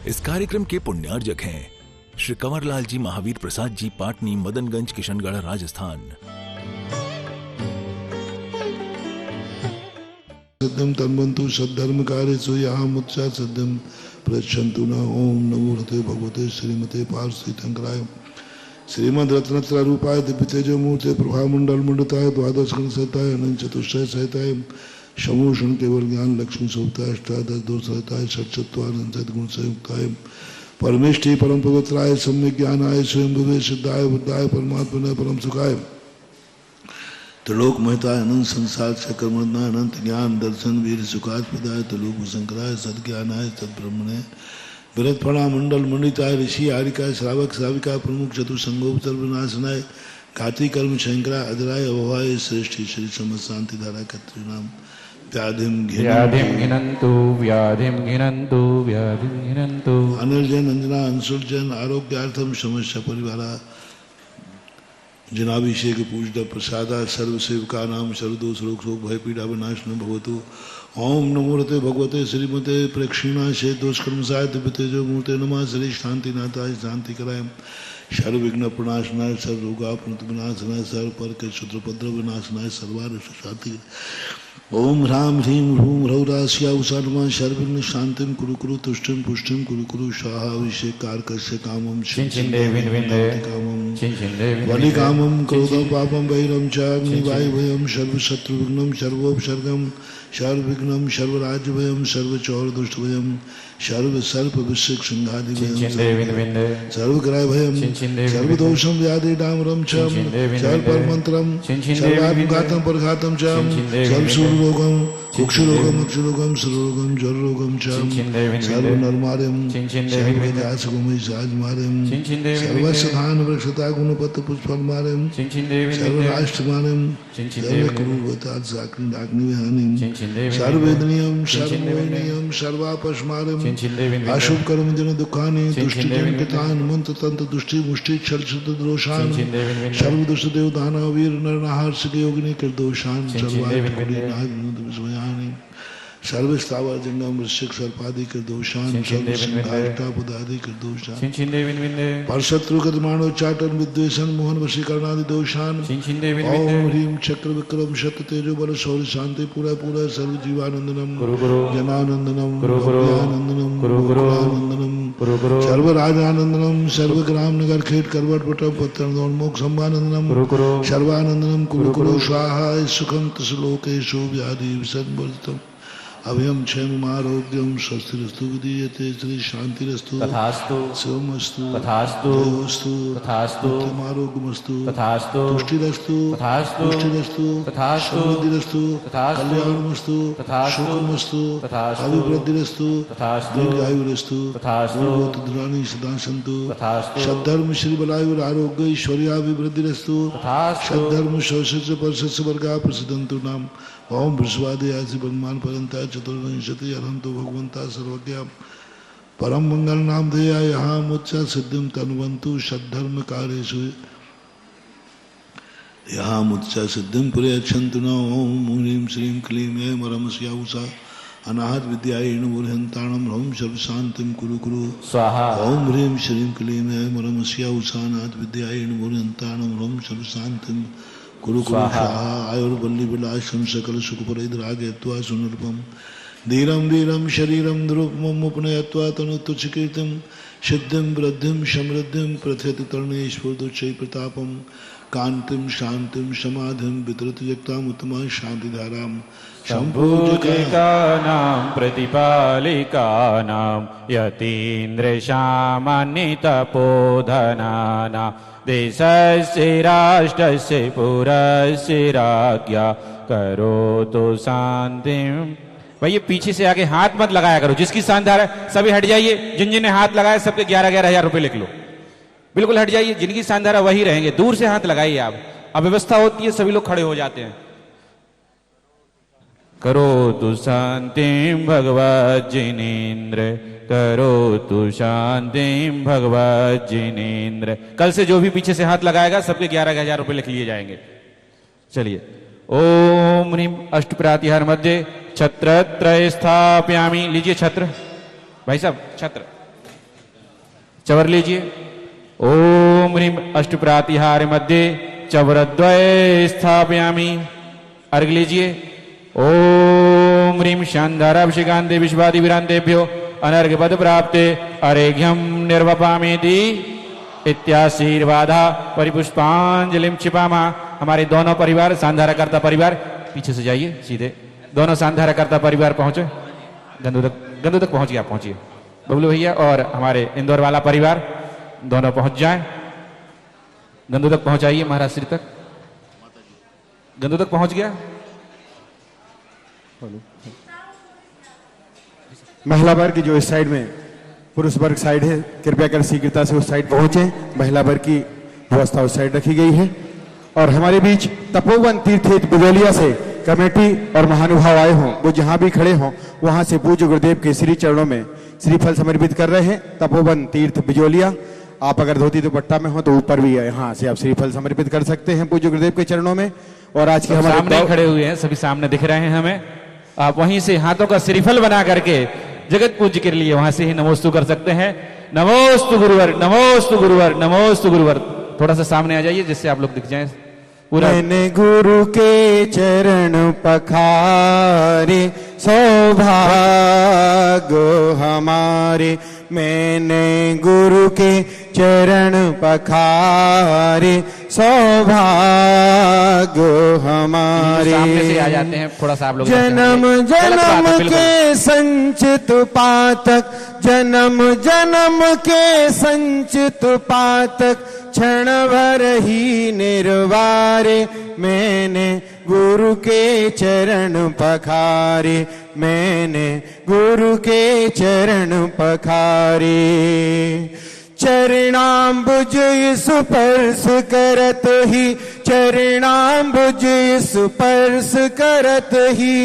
इस कार्यक्रम के पुण्यार्जक हैं श्री कंवरलाल जी महावीर प्रसाद जी, पाटनी, मदनगंज, किशनगढ़, राजस्थान। सिद्धम तन्वन्तु सद्धर्म कार्येषु यहामुच्चा सिद्धम प्रयच्छन्तु न। ओम नमो हते भगवते श्रीमते पार्वती शंकराय श्रीमद रत्नत्र रूपाय दिव्य तेजो मूर्ते प्रभा मंडल मंडताय द्वादश गण सहिताय अनंत चतुष्टय सहिताय समूषण केवल ज्ञान लक्ष्मी सोताय अष्टादश दो सहिताय षट्चत्वारिंशत् सद्गुण संयुक्ताय परमेष्टि परम पवित्राय सम्यक ज्ञानाय स्वयं भुवे सिद्धाय बुद्धाय परमात्मने परम सुखाय त्रिलोक महताय अनंत संसार चक्रमर्दनाय अनंत ज्ञान दर्शन वीर सुखास्पदाय त्रिलोक शंकराय सद्ज्ञानाय सद्ब्रह्मणे विरत फणा मंडल मंडिताय ऋषि आरिकाय श्रावक श्राविका प्रमुख चतुसंगोपतर विनाशनाय घाती कर्म शंकरा अजराय अभवाय श्रेष्ठी श्री समस्त शांति धारा कत्रिनाम व्याधिम घिनन्तु व्याधिम घिनन्तु व्याधिम घिनन्तु अनिर्जन अंजना अंशुर्जन आरोग्यार्थम समस्या परिवारा जनाभिषेक पूजन प्रसादा सर्व सेवका नाम सर्वदोष रोग शोक भय पीड़ा विनाशन भवतु। ओम नमो रते भगवते श्रीमते प्रेक्षिणा शे दोषकर्मसाय दिव्य तेजो मूर्ते नमः श्री शांतिनाथाय शांति कराय सर्व विघ्न प्रणाशनाय सर्व रोगापनुत विनाशनाय सर्व पर के क्षुद्रपद्र विनाशनाय सर्वारिष्ट शांति। ओम ह्रां ह्रीं ह्रूं ह्रौरास्या उषा सर्वविघ्न शांतिं कुरु कुरु तुष्टिं पुष्टिं कुरु कुरु स्वाहा अभिषेक कारकस्य कामं कामं वलि कामं क्रोधं पापं वैरं च अग्निवायुभयं सर्वशत्रुविघ्नं सर्वोपसर्गं सर्वविघ्नं सर्वराज्यभयं सर्वचौरदुष्टभयं सर्वसर्पविषयक संघादिभयं सर्वग्रहभयं सर्वदोषं व्याधि डामरं च सर्वपरमन्त्रं सर्वात्मघातं परघातं च सर्वशूलरोगं कुक्षुरोगं अक्षुरोगं सर्वरोगं ज्वररोगं च सर्वनर्मार्यं सर्वदासगुमैषाजमार्यं सर्वसधान वृक्षता गुणपत्र पुष्पलमार्यं सर्वराष्ट्रमार्यं सर्वक्रूरवताग्निविहानिं सर्ववेदनीयं सर्वमोहनीयं सर्वापस्मारं अशुभ कर्म जन दुखानि दुष्टिजन कृतान् मंत्र तंत्र दुष्टि मुष्टि छल छल दोषान् सर्व दुष्ट देव दानव वीर नर नाहर सिद्ध योगिनी कर दोषान् सर्वानि सर्व स्थावर जंगम वृश्चिक सर्पादि कर दोषान् सर्व संघाष्टापदादि कर दोषान् परशत्रु गतमानो चाटन विद्वेषण मोहन वशीकरणादि दोषान् ओम ह्रीं चक्र विक्रम शत तेजो बल शौर्य शांति पूरा पूरा सर्व जीवानंदनम जनानंदनम भव्यानंदनम गुरुकुलानंदनम सर्व राजानंदनम सर्व ग्राम नगर खेत करवट पटम पत्रोन्मोक संभानंदनम सर्वानंदनम कुरु कुरु स्वाहा सुखम तसलोकेशो व्याधि विसर्वतम अभयम क्षेम आरोग्यम स्वस्तिरस्तु विदीयते श्री शांतिरस्तु तथास्तु शिवमस्तु तथास्तु देवस्तु तथास्तु आरोग्यमस्तु तथास्तु तुष्टिरस्तु तथास्तु पुष्टिरस्तु तथास्तु समृद्धिरस्तु तथास्तु कल्याणमस्तु तथास्तु सुखमस्तु तथास्तु अभिवृद्धिरस्तु तथास्तु दीर्घायुरस्तु तथास्तु दुरानी सदा सन्तु तथास्तु सद्धर्म श्री बलायुर आरोग्य ऐश्वर्याभिवृद्धिरस्तु तथास्तु सद्धर्म शौषस्य परशस्य वर्गा प्रसिद्धन्तु नाम ओम वृषवादयासि ब्रह्मान् परन्ता चतुर्विंशति अनंतो भगवंता सर्वज्ञ परम मंगल नाम धेया यहाँ मुच्चा सिद्धिम तन्वन्तु सद्धर्म कार्येषु यहाँ मुच्चा सिद्धिम प्रयच्छन्तु न। ओम ह्रीं श्रीं क्लीं ऐं रमस्या उषा अनाहत विद्यायेन मूर्हन्ताणं ह्रौं सर्वशान्तिं कुरु कुरु स्वाहा। ओम ह्रीं श्रीं क्लीं ऐं रमस्या उषा अनाहत विद्यायेन मूर्हन्ताणं ह्रौं सर्वशान्तिं कुरु कुरु स्वाहा। आयुर्वल्ली विलासम सकल सुख परिद्रागयत्वा सुनृपम धीरम वीरम शरीरम द्रुपमम उपनयत्वा तनुतुच्छकीर्तिम सिद्धिम वृद्धिम समृद्धिम प्रथयति तरुणे स्फूर्दोच्चै प्रतापम कांतिम शांतिम समाधिम वितरति जगताम उत्तमा शांतिधाराम शंभुजिकानां प्रतिपालिकानां यतीन्द्रशामान्वितपोधनानां देशस्य राष्ट्रस्य पुरस्य राज्ञा करोतु शांतिं। भाई ये पीछे से आगे हाथ मत लगाया करो, जिसकी शानदार है सभी हट जाइए। जिन जिन ने हाथ लगाए सबके 11,000 रुपए लिख लो, बिल्कुल हट जाइए। जिनकी शानदार है वही रहेंगे, दूर से हाथ लगाइए आप। अब व्यवस्था होती है सभी लोग खड़े हो जाते हैं। करोतु शांतिं भगवत् जिनेन्द्र करोतु शांतिं भगवत् जिनेन्द्र। कल से जो भी पीछे से हाथ लगाएगा सबके 11,000 रुपए लिख लिए जाएंगे। चलिए ओम ह्रीं अष्टप्रातिहार मध्य छत्र त्रय स्थापयामि। लीजिए छत्र, भाई साहब छत्र। चवर लीजिए। ओम ह्रीम अष्टप्रातिहार मध्ये चवरद्वय स्थापयामि। अर्घ लीजिए। ओम ह्रीम शांधाराभिषेकांते विश्वादि विरांतेभ्यो अनर्घ पद प्राप्ते अर्घ्यम निर्वपामेति इत्याशीर्वादा परिपुष्पांजलिम क्षिपामा। हमारे दोनों परिवार सांधाराकर्ता परिवार पीछे से जाइए सीधे। दोनों सांधाराकर्ता परिवार पहुंचे। गंदू तक पहुंच गया, पहुंचिए बबलू भैया। और हमारे इंदौर वाला परिवार दोनों पहुंच जाएं। गंदू तक पहुंचाइए, महाराज श्री तक। गंदू तक पहुंच गया। महिला वर्ग की जो इस साइड में पुरुष वर्ग साइड है, कृपया कर शीघ्रता से उस साइड पहुंचे। महिला वर्ग की व्यवस्था उस साइड रखी गई है। और हमारे बीच तपोवन तीर्थ बुजोलिया से कमेटी और महानुभाव आए हों, वो जहां भी खड़े हों वहां से पूज्य गुरुदेव के श्री चरणों में श्रीफल समर्पित कर रहे हैं। तपोवन तीर्थ बिजोलिया, आप अगर धोती दुपट्टा में हो तो ऊपर भी है, यहाँ से आप श्रीफल समर्पित कर सकते हैं पूज्य गुरुदेव के चरणों में। और आज के हमारे सामने खड़े हुए हैं, सभी सामने दिख रहे हैं हमें। आप वहीं से हाथों का श्रीफल बना करके जगत पूज्य के लिए वहां से ही नमोस्तु कर सकते हैं। नमोस्तु गुरुवर, नमोस्तु गुरुवर, नमोस्तु गुरुवर। थोड़ा सा सामने आ जाइए जिससे आप लोग दिख जाएं पूरा। मैंने गुरु के चरण पखारे सौभाग्य हमारे। मैंने गुरु के चरण पखारे सौभाग्य हमारे। सामने से आ जाते हैं थोड़ा सा आप लोग। जन्म जन्म के संचित पातक, जन्म जन्म के संचित पातक क्षण भर ही निर्वारे। मैंने गुरु के चरण पखारे, मैंने गुरु के चरण पखारे। चरणाम्बुज स्पर्श करत ही, चरणाम्बुज स्पर्श करत ही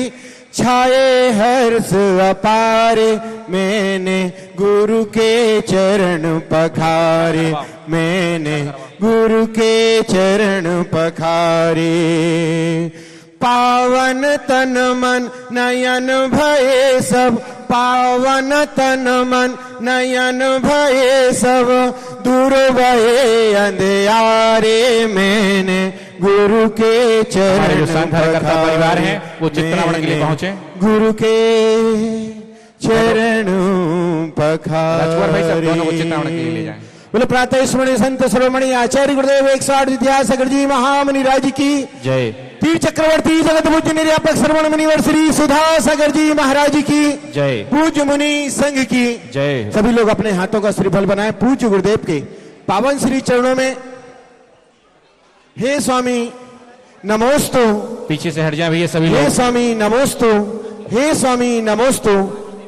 छाए हर्ष अपारे। मैंने गुरु के चरण पखारे, मैंने गुरु के चरण पखारे। पावन तन मन नयन भये सब, पावन तन मन नयन भये सब, दूर भये अंधियारे। मैंने गुरु के चरण जो सांधारकर्ता परिवार हैं वो चित्रावण के लिए पहुंचे। गुरु के चरण पखारे। दोनों को चित्रावण के लिए ले जाएं। बोले प्रातः स्मरणीय संत सर्वमणि आचार्य गुरुदेव 108 विद्यासागर जी महामुनि राज की जय। तीर चक्रवर्ती जगत पूज्य निर्यापक श्रवण मुनिवर श्री सुधा सागर जी महाराज की जय। पूज्य मुनि संघ की जय। सभी लोग अपने हाथों का श्रीफल बनाए पूज्य गुरुदेव के पावन श्री चरणों में। हे स्वामी नमोस्तु। पीछे से हट जाए भैया सभी लोग। हे स्वामी नमोस्तु, हे स्वामी नमोस्तु।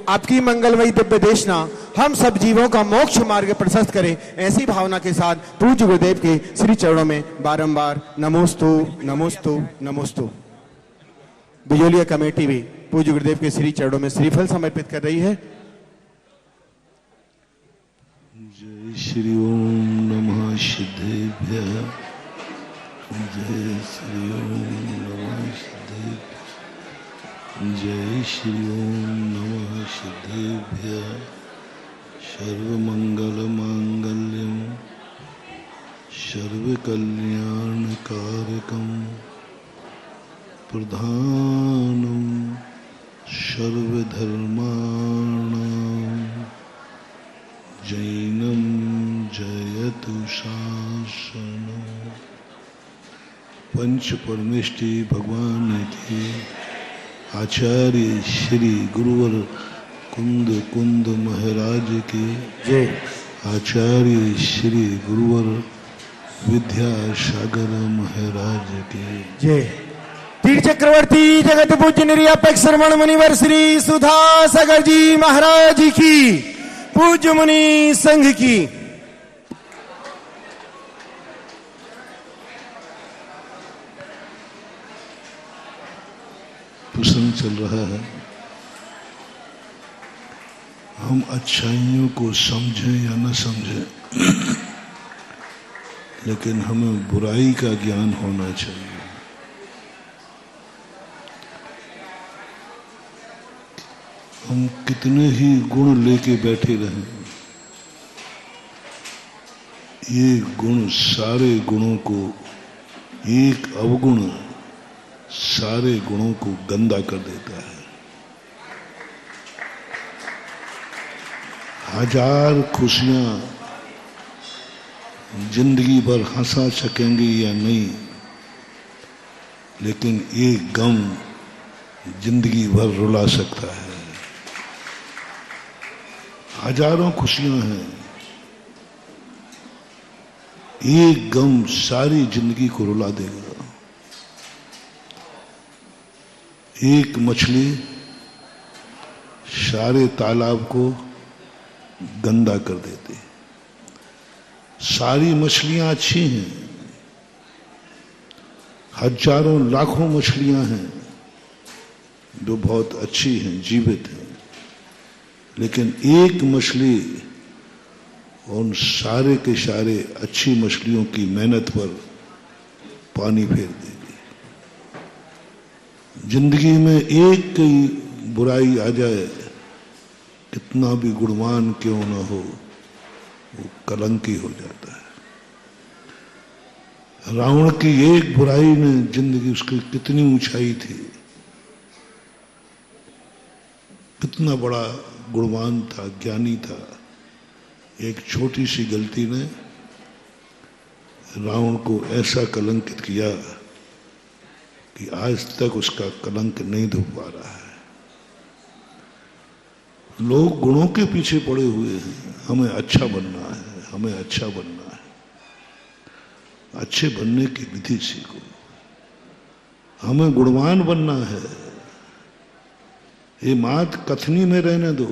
आपकी मंगलमयी दिव्य देशना हम सब जीवों का मोक्ष मार्ग प्रशस्त करे, ऐसी भावना के साथ पूज्य गुरुदेव के श्री चरणों में बारंबार नमोस्तु नमोस्तु नमोस्तु। बिजोलिया कमेटी भी पूज्य गुरुदेव के श्री चरणों में श्रीफल समर्पित कर रही है। जय श्री ओम नमः सिद्धेभ्यः, जय श्री ओम नमः सिद्धेभ्यः, जय श्री ओम नमः सिद्धेभ्यः। सर्वमंगलमांगल्यं सर्वकल्याणकारकं प्रधानं सर्वधर्माणां जैनं जयतु शासनं। पंच परमेष्टि भगवान के आचार्य श्री गुरुवर कुंद कुंद महाराज की जय। आचार्य श्री गुरुवर विद्यासागर महाराज की जय। तीर चक्रवर्ती जगत पूज्य निर्यापक श्रवण मुनिवर श्री सुधा सागर जी महाराज की पूज्य मुनि संघ की। प्रसंग चल रहा है, हम अच्छाइयों को समझें या न समझें, लेकिन हमें बुराई का ज्ञान होना चाहिए। हम कितने ही गुण लेके बैठे रहें, ये गुण सारे गुणों को, एक अवगुण सारे गुणों को गंदा कर देता है। हजार खुशियां जिंदगी भर हंसा सकेंगे या नहीं, लेकिन एक गम जिंदगी भर रुला सकता है। हजारों खुशियां हैं, एक गम सारी जिंदगी को रुला देगा। एक मछली सारे तालाब को गंदा कर देती। सारी मछलियां अच्छी हैं, हजारों लाखों मछलियां हैं जो बहुत अच्छी हैं, जीवित हैं, लेकिन एक मछली उन सारे के सारे अच्छी मछलियों की मेहनत पर पानी फेर देगी। जिंदगी में एक कोई बुराई आ जाए, कितना भी गुणवान क्यों ना हो, वो कलंकी हो जाता है। रावण की एक बुराई ने जिंदगी उसकी कितनी ऊंचाई थी, कितना बड़ा गुणवान था, ज्ञानी था। एक छोटी सी गलती ने रावण को ऐसा कलंकित किया कि आज तक उसका कलंक नहीं धो पा रहा है। लोग गुणों के पीछे पड़े हुए हैं, हमें अच्छा बनना है, हमें अच्छा बनना है। अच्छे बनने की विधि सीखो, हमें गुणवान बनना है। ये मात कथनी में रहने दो,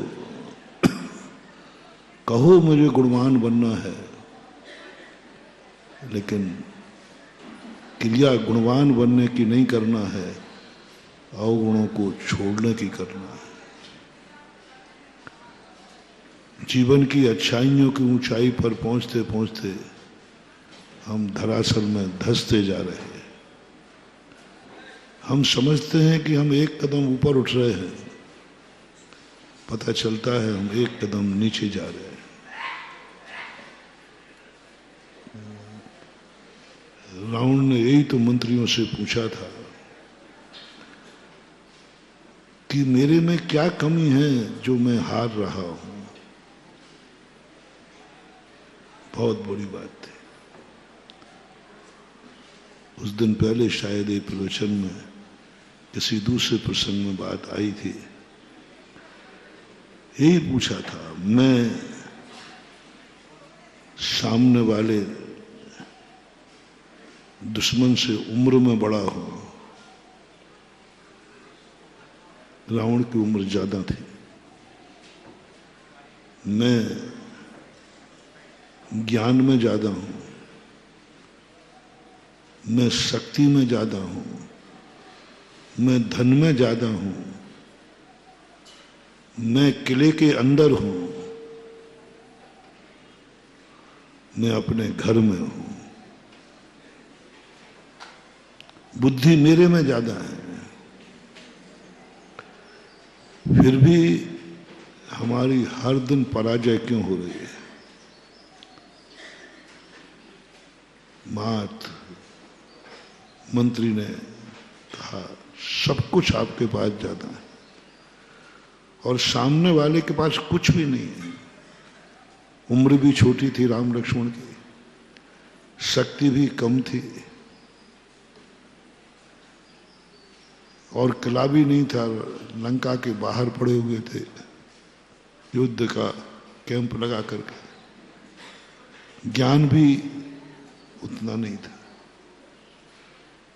कहो मुझे गुणवान बनना है, लेकिन क्रिया गुणवान बनने की नहीं करना है, अवगुणों को छोड़ने की करना है। जीवन की अच्छाइयों की ऊंचाई पर पहुंचते पहुंचते हम धरातल में धंसते जा रहे हैं। हम समझते हैं कि हम एक कदम ऊपर उठ रहे हैं, पता चलता है हम एक कदम नीचे जा रहे हैं। रावण ने यही तो मंत्रियों से पूछा था कि मेरे में क्या कमी है जो मैं हार रहा हूं। बहुत बड़ी बात थी। उस दिन पहले शायद एक प्रवचन में किसी दूसरे प्रसंग में बात आई थी, यही पूछा था, मैं सामने वाले दुश्मन से उम्र में बड़ा हूं। रावण की उम्र ज्यादा थी। मैं ज्ञान में ज्यादा हूं, मैं शक्ति में ज्यादा हूं, मैं धन में ज्यादा हूं, मैं किले के अंदर हूं, मैं अपने घर में हूं। बुद्धि मेरे में ज्यादा है, फिर भी हमारी हर दिन पराजय क्यों हो रही है। मंत्री ने कहा सब कुछ आपके पास ज्यादा है और सामने वाले के पास कुछ भी नहीं है। उम्र भी छोटी थी राम लक्ष्मण की, शक्ति भी कम थी और किला भी नहीं था, लंका के बाहर पड़े हुए थे युद्ध का कैंप लगा करके। ज्ञान भी उतना नहीं था,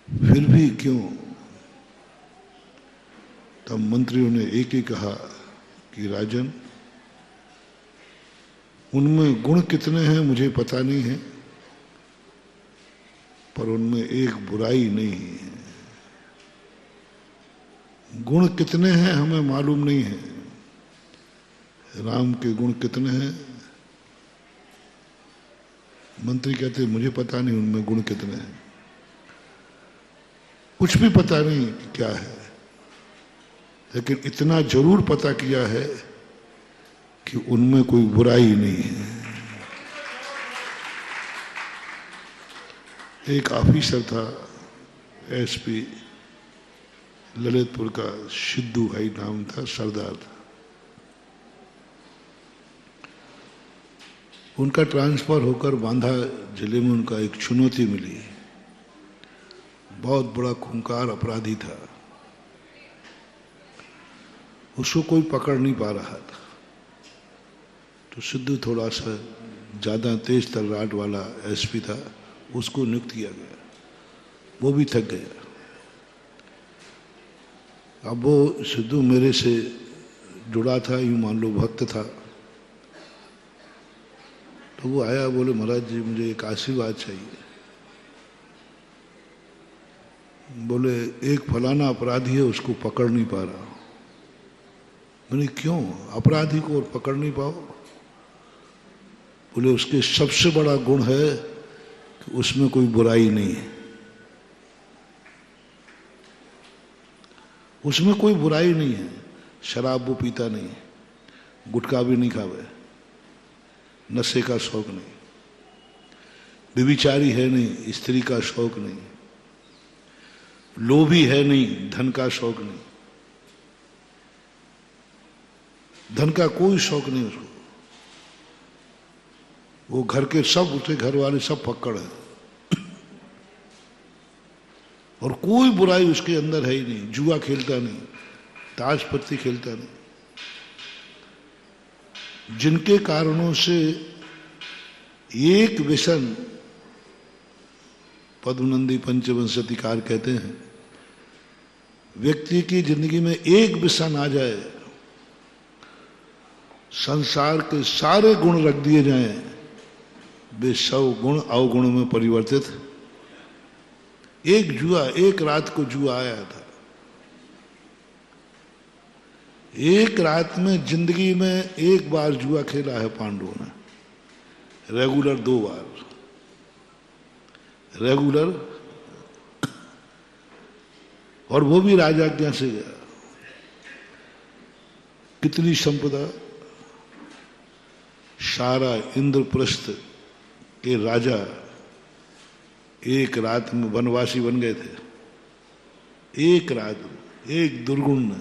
फिर भी क्यों। तब मंत्रियों ने एक ही कहा कि राजन, उनमें गुण कितने हैं मुझे पता नहीं है, पर उनमें एक बुराई नहीं है। गुण कितने हैं हमें मालूम नहीं है। राम के गुण कितने हैं? मंत्री कहते मुझे पता नहीं उनमें गुण कितने हैं, कुछ भी पता नहीं कि क्या है, लेकिन इतना जरूर पता किया है कि उनमें कोई बुराई नहीं है। एक ऑफिसर था एसपी ललितपुर का, सिद्धू भाई नाम था, सरदार था। उनका ट्रांसफर होकर बांधा जिले में उनका एक चुनौती मिली। बहुत बड़ा खूंखार अपराधी था, उसको कोई पकड़ नहीं पा रहा था। तो सिद्धू थोड़ा सा ज़्यादा तेज तर्राट वाला एसपी था, उसको नियुक्त किया गया। वो भी थक गया। अब वो सिद्धू मेरे से जुड़ा था, यूँ मान लो भक्त था। तो वो आया, बोले महाराज जी मुझे एक आशीर्वाद चाहिए। बोले एक फलाना अपराधी है, उसको पकड़ नहीं पा रहा। मैंने क्यों, अपराधी को और पकड़ नहीं पाओ? बोले उसके सबसे बड़ा गुण है कि उसमें कोई बुराई नहीं है, उसमें कोई बुराई नहीं है। शराब वो पीता नहीं, गुटखा भी नहीं खावे, नशे का शौक नहीं, व्यभिचारी है नहीं, स्त्री का शौक नहीं, लोभी है नहीं, धन का शौक नहीं, धन का कोई शौक नहीं उसको। वो घर के सब, उसके घर वाले सब पकड़ है, और कोई बुराई उसके अंदर है ही नहीं। जुआ खेलता नहीं, ताश पत्ती खेलता नहीं। जिनके कारणों से एक व्यसन, पद्मनंदी पंचवंशतिकार कहते हैं, व्यक्ति की जिंदगी में एक व्यसन आ जाए, संसार के सारे गुण रख दिए जाएं, वे 100 गुण अवगुण में परिवर्तित। एक जुआ, एक रात को जुआ आया था, एक रात में जिंदगी में एक बार जुआ खेला है पांडवों ने, रेगुलर 2 बार, रेगुलर, और वो भी राजाज्ञा से गया। कितनी संपदा, सारा इंद्रप्रस्थ के राजा एक रात में वनवासी बन गए थे। एक रात में, एक दुर्गुण ने,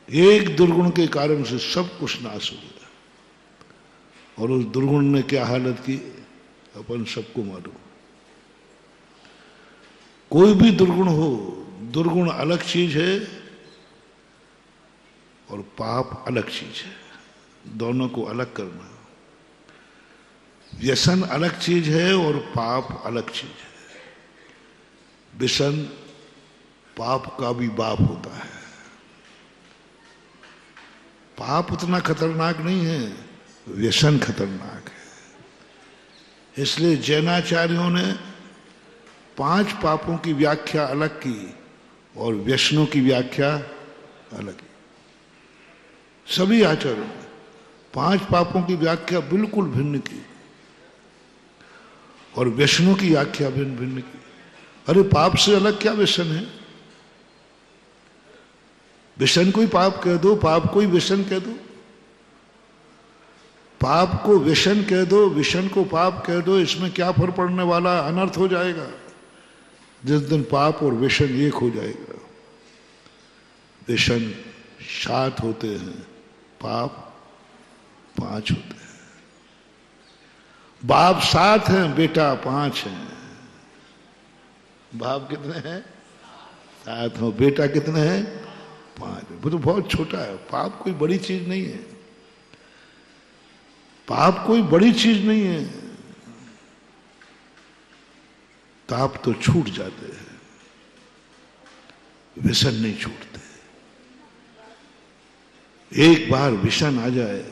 एक दुर्गुण के कारण से सब कुछ नाश हो गया। और उस दुर्गुण ने क्या हालत की, अपन सबको मालूम। कोई भी दुर्गुण हो, दुर्गुण अलग चीज है और पाप अलग चीज है, दोनों को अलग करना। व्यसन अलग चीज है और पाप अलग चीज है। व्यसन पाप का भी बाप होता है। पाप उतना खतरनाक नहीं है, व्यसन खतरनाक है। इसलिए जैनाचार्यों ने 5 पापों की व्याख्या अलग की और व्यसनों की व्याख्या अलग की। सभी आचार्यों ने 5 पापों की व्याख्या बिल्कुल भिन्न की और व्यसनों की व्याख्या भिन्न भिन्न की। अरे पाप से अलग क्या व्यसन है? व्यसन कोई पाप कह दो, पाप कोई व्यसन कह दो, पाप को व्यसन कह दो, व्यसन को पाप कह दो, इसमें क्या फर्क पड़ने वाला? अनर्थ हो जाएगा जिस दिन पाप और व्यसन एक हो जाएगा। व्यसन 7 होते हैं, पाप 5 होते हैं। बाप 7 हैं, बेटा 5 हैं। बाप कितने हैं? 7 हो, बेटा कितने हैं? 5। वो तो बहुत छोटा है। पाप कोई बड़ी चीज नहीं है, पाप कोई बड़ी चीज नहीं है। पाप तो छूट जाते हैं, व्यसन नहीं छूटते। एक बार व्यसन आ जाए,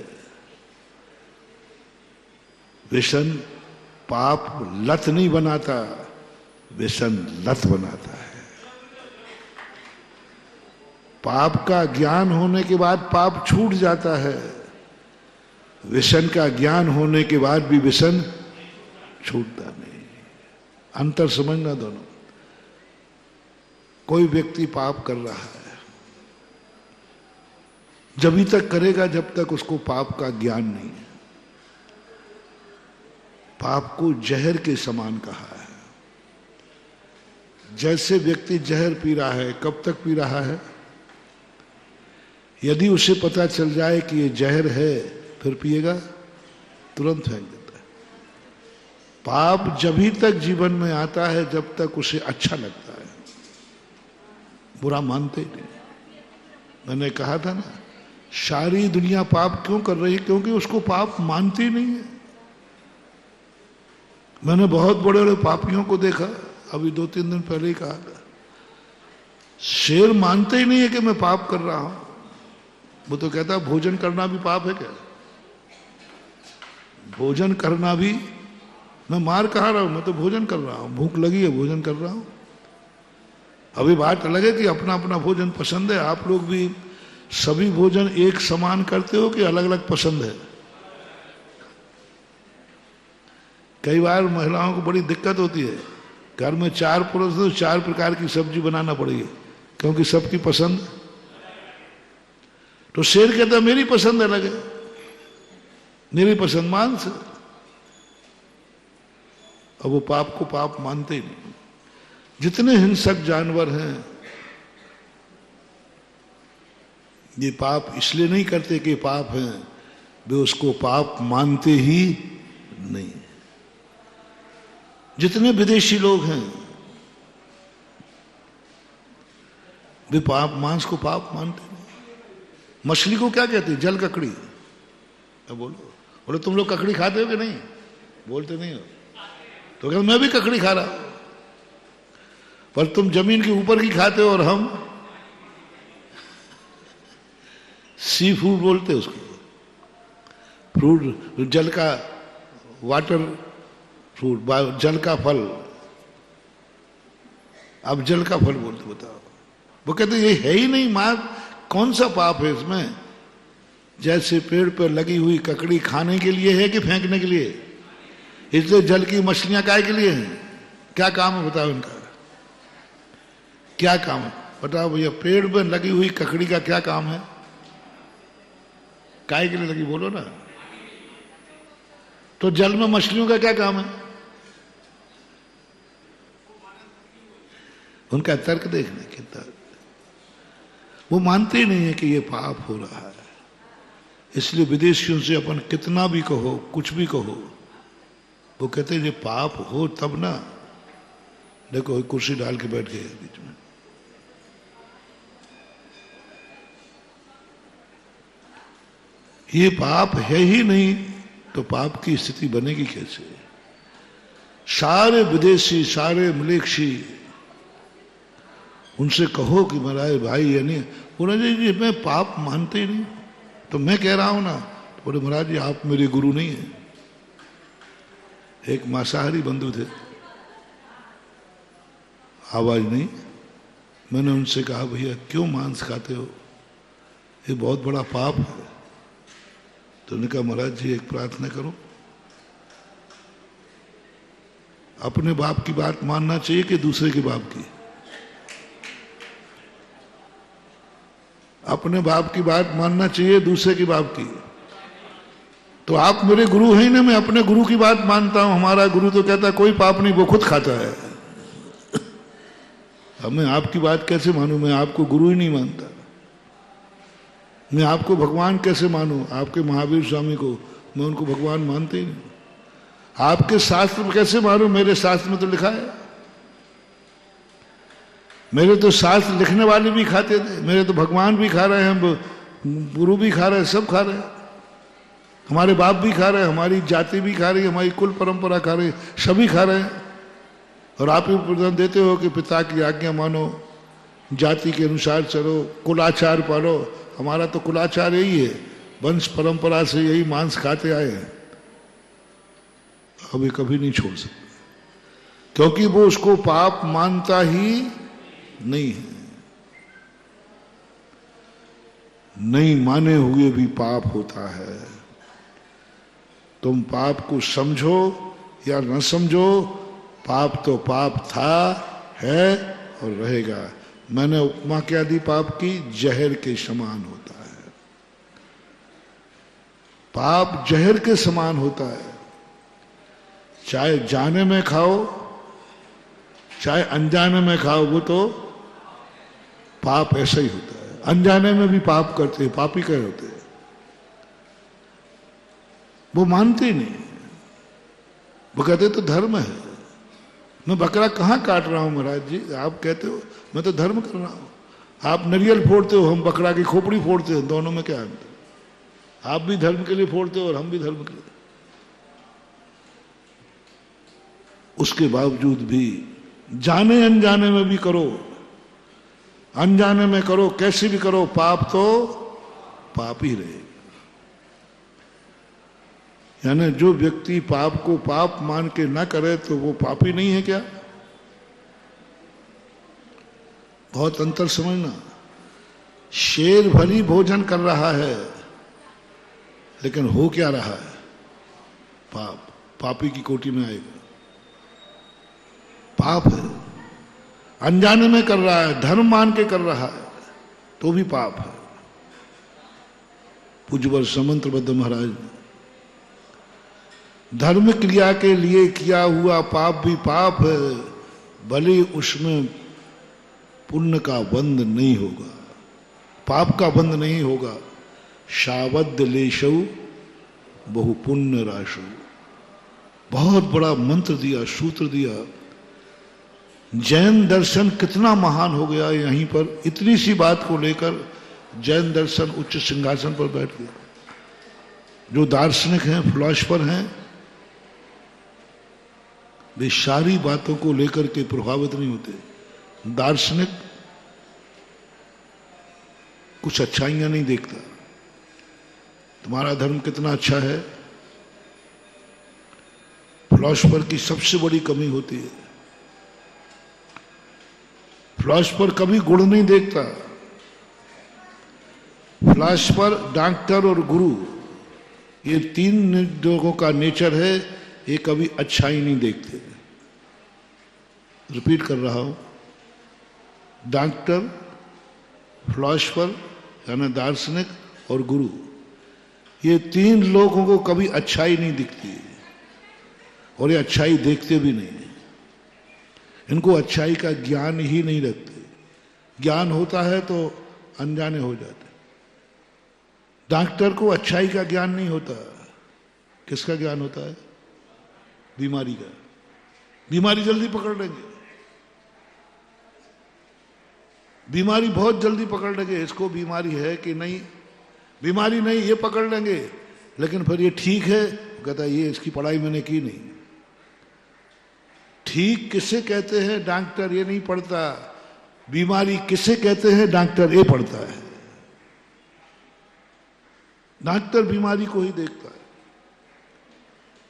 व्यसन पाप लत नहीं बनाता, व्यसन लत बनाता है। पाप का ज्ञान होने के बाद पाप छूट जाता है, व्यसन का ज्ञान होने के बाद भी व्यसन छूटता नहीं। अंतर समझना दोनों। कोई व्यक्ति पाप कर रहा है, जब तक करेगा जब तक उसको पाप का ज्ञान नहीं है। पाप को जहर के समान कहा है। जैसे व्यक्ति जहर पी रहा है, कब तक पी रहा है? यदि उसे पता चल जाए कि ये जहर है, फिर पिएगा? तुरंत फेंक देता है। पाप जभी तक जीवन में आता है जब तक उसे अच्छा लगता है, बुरा मानते ही नहीं। मैंने कहा था ना, सारी दुनिया पाप क्यों कर रही है? क्योंकि उसको पाप मानती नहीं है। मैंने बहुत बड़े बड़े पापियों को देखा, अभी 2-3 दिन पहले ही कहा था, शेर मानते ही नहीं है कि मैं पाप कर रहा हूं। वो तो कहता है भोजन करना भी पाप है क्या? भोजन करना भी, मैं मार कहा रहा हूं, मैं तो भोजन कर रहा हूं, भूख लगी है भोजन कर रहा हूं। अभी बात अलग है कि अपना अपना भोजन पसंद है। आप लोग भी सभी भोजन एक समान करते हो कि अलग अलग पसंद है? कई बार महिलाओं को बड़ी दिक्कत होती है, घर में 4 पुरुष तो 4 प्रकार की सब्जी बनाना पड़ेगी, क्योंकि सबकी पसंद। तो शेर कहता मेरी पसंद अलग है, मेरी पसंद मांस है। अब वो पाप को पाप मानते ही नहीं। जितने हिंसक जानवर हैं, ये पाप इसलिए नहीं करते कि पाप हैं, वे उसको पाप मानते ही नहीं। जितने विदेशी लोग हैं, वे पाप, मांस को पाप मानते नहीं। मछली को क्या कहते हैं? जल ककड़ी। अब बोलो तुम लोग ककड़ी खाते हो कि नहीं? बोलते नहीं हो। तो कहते मैं भी ककड़ी खा रहा हूं, पर तुम जमीन के ऊपर की खाते हो और हम सी फूड बोलते हैं उसको। फ्रूट, जल का, वाटर फ्रूट, जल का फल। अब जल का फल बोलते, बताओ। वो कहते ये है ही नहीं, मां कौन सा पाप है इसमें? जैसे पेड़ पर लगी हुई ककड़ी खाने के लिए है कि फेंकने के लिए? इसलिए जल की मछलियां काय के लिए हैं? क्या काम है बताओ इनका? क्या काम है बताओ भैया? पेड़ पर लगी हुई ककड़ी का क्या काम है? काय के लिए लगी, बोलो ना। तो जल में मछलियों का क्या काम है? उनका तर्क देखने के तर्क। वो मानते ही नहीं है कि ये पाप हो रहा है। इसलिए विदेशियों से अपन कितना भी कहो, कुछ भी कहो, वो कहते हैं ये पाप हो तब ना। देखो कुर्सी डाल के बैठ गए बीच में। ये पाप है ही नहीं तो पाप की स्थिति बनेगी कैसे? सारे विदेशी, सारे मलेक्षी, उनसे कहो कि महाराज भाई ये नहीं, बोले जी मैं पाप मानते ही नहीं। तो मैं कह रहा हूं ना, बोले महाराज जी आप मेरे गुरु नहीं है। एक मांसाहारी बंधु थे, आवाज नहीं। मैंने उनसे कहा भैया क्यों मांस खाते हो? ये बहुत बड़ा पाप है। तो उन्होंने कहा महाराज जी एक प्रार्थना करो, अपने बाप की बात मानना चाहिए कि दूसरे के बाप की? अपने बाप की बात मानना चाहिए दूसरे की बाप की? तो आप मेरे गुरु हैं ना, मैं अपने गुरु की बात मानता हूं। हमारा गुरु तो कहता है कोई पाप नहीं, वो खुद खाता है। अब मैं आपकी बात कैसे मानूं? मैं आपको गुरु ही नहीं मानता। मैं आपको भगवान कैसे मानूं? आपके महावीर स्वामी को मैं उनको भगवान मानते ही नहीं। आपके शास्त्र में कैसे मानूं? मेरे शास्त्र में तो लिखा है। मेरे तो शास्त्र लिखने वाले भी खाते थे, मेरे तो भगवान भी खा रहे हैं, गुरु भी खा रहे हैं, सब खा रहे हैं। हमारे बाप भी खा रहे हैं, हमारी जाति भी खा रही है, हमारी कुल परंपरा खा रही है, सभी खा रहे हैं। और आप ही प्रदान देते हो कि पिता की आज्ञा मानो, जाति के अनुसार चलो, कुलाचार पालो। हमारा तो कुलाचार यही है, वंश परंपरा से यही मांस खाते आए हैं, अभी कभी नहीं छोड़ सकते, क्योंकि वो उसको पाप मानता ही नहीं है। नहीं माने हुए भी पाप होता है। तुम पाप को समझो या न समझो, पाप तो पाप था, है और रहेगा। मैंने उपमा क्या दी पाप की? जहर के समान होता है। पाप जहर के समान होता है। चाहे जाने में खाओ चाहे अनजाने में खाओ, वो तो पाप ऐसा ही होता है। अनजाने में भी पाप करते हैं, पापी कहे होते हैं, वो मानते ही नहीं। वो कहते तो धर्म है। मैं बकरा कहाँ काट रहा हूं महाराज जी, आप कहते हो मैं तो धर्म कर रहा हूं। आप नारियल फोड़ते हो, हम बकरा की खोपड़ी फोड़ते हो, दोनों में क्या अंतर? आप भी धर्म के लिए फोड़ते हो और हम भी धर्म के लिए। उसके बावजूद भी जाने अनजाने में भी करो, अनजाने में करो, कैसे भी करो, पाप तो पाप ही रहेगा। यानी जो व्यक्ति पाप को पाप मान के ना करे तो वो पापी नहीं है क्या? बहुत अंतर समझना। शेर भली भोजन कर रहा है लेकिन हो क्या रहा है? पाप, पापी की कोटि में आएगा। पाप है। अनजाने में कर रहा है, धर्म मान के कर रहा है तो भी पाप है। पूज्यवर समंतबद्ध महाराज ने धर्म क्रिया के लिए किया हुआ पाप भी पाप है, भले उसमें पुण्य का बंध नहीं होगा, पाप का बंध नहीं होगा। शावद्ध लेशौ बहु पुण्य राशौ। बहुत बड़ा मंत्र दिया, सूत्र दिया। जैन दर्शन कितना महान हो गया यहीं पर, इतनी सी बात को लेकर जैन दर्शन उच्च सिंहासन पर बैठ गया। जो दार्शनिक हैं, फिलॉसफर हैं, वे सारी बातों को लेकर के प्रभावित नहीं होते। दार्शनिक कुछ अच्छाइयां नहीं देखता। तुम्हारा धर्म कितना अच्छा है, फिलॉसफर की सबसे बड़ी कमी होती है। फिलॉसफर कभी गुण नहीं देखता। फिलॉसफर, डॉक्टर और गुरु, ये तीन लोगों का नेचर है, ये कभी अच्छाई नहीं देखते। रिपीट कर रहा हूं, डॉक्टर, फिलॉसफर यानी दार्शनिक और गुरु, ये तीन लोगों को कभी अच्छाई नहीं दिखती और ये अच्छाई देखते भी नहीं। इनको अच्छाई का ज्ञान ही नहीं रखते। ज्ञान होता है तो अनजाने हो जाते। डॉक्टर को अच्छाई का ज्ञान नहीं होता। किसका ज्ञान होता है? बीमारी का। बीमारी जल्दी पकड़ लेंगे, बीमारी बहुत जल्दी पकड़ लेंगे। इसको बीमारी है कि नहीं, बीमारी नहीं, ये पकड़ लेंगे। लेकिन फिर ये ठीक है, कहता है ये इसकी पढ़ाई मैंने की नहीं। ठीक किसे कहते हैं डॉक्टर ये नहीं पढ़ता, बीमारी किसे कहते हैं डॉक्टर ये पढ़ता है। डॉक्टर बीमारी को ही देखता है,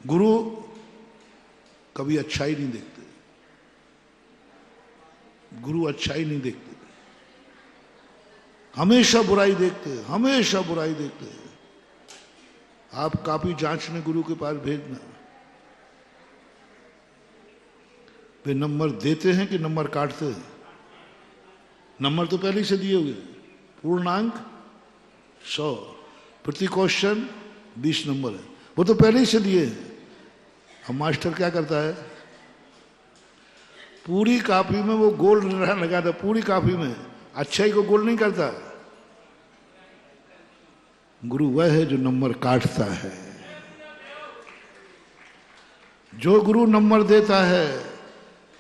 गुरु कभी अच्छाई नहीं देखते। गुरु अच्छाई नहीं देखते, हमेशा बुराई देखते हैं, हमेशा बुराई देखते हैं। आप कापी जांचने गुरु के पास भेजना, वे नंबर देते हैं कि नंबर काटते हैं? नंबर तो पहले से दिए हुए, पूर्णांक 100, प्रति क्वेश्चन 20 नंबर है, वो तो पहले ही से दिए हैं। हम मास्टर क्या करता है, पूरी कॉपी में वो गोल लगाता, पूरी कॉपी में अच्छाई को गोल नहीं करता। गुरु वह है जो नंबर काटता है। जो गुरु नंबर देता है,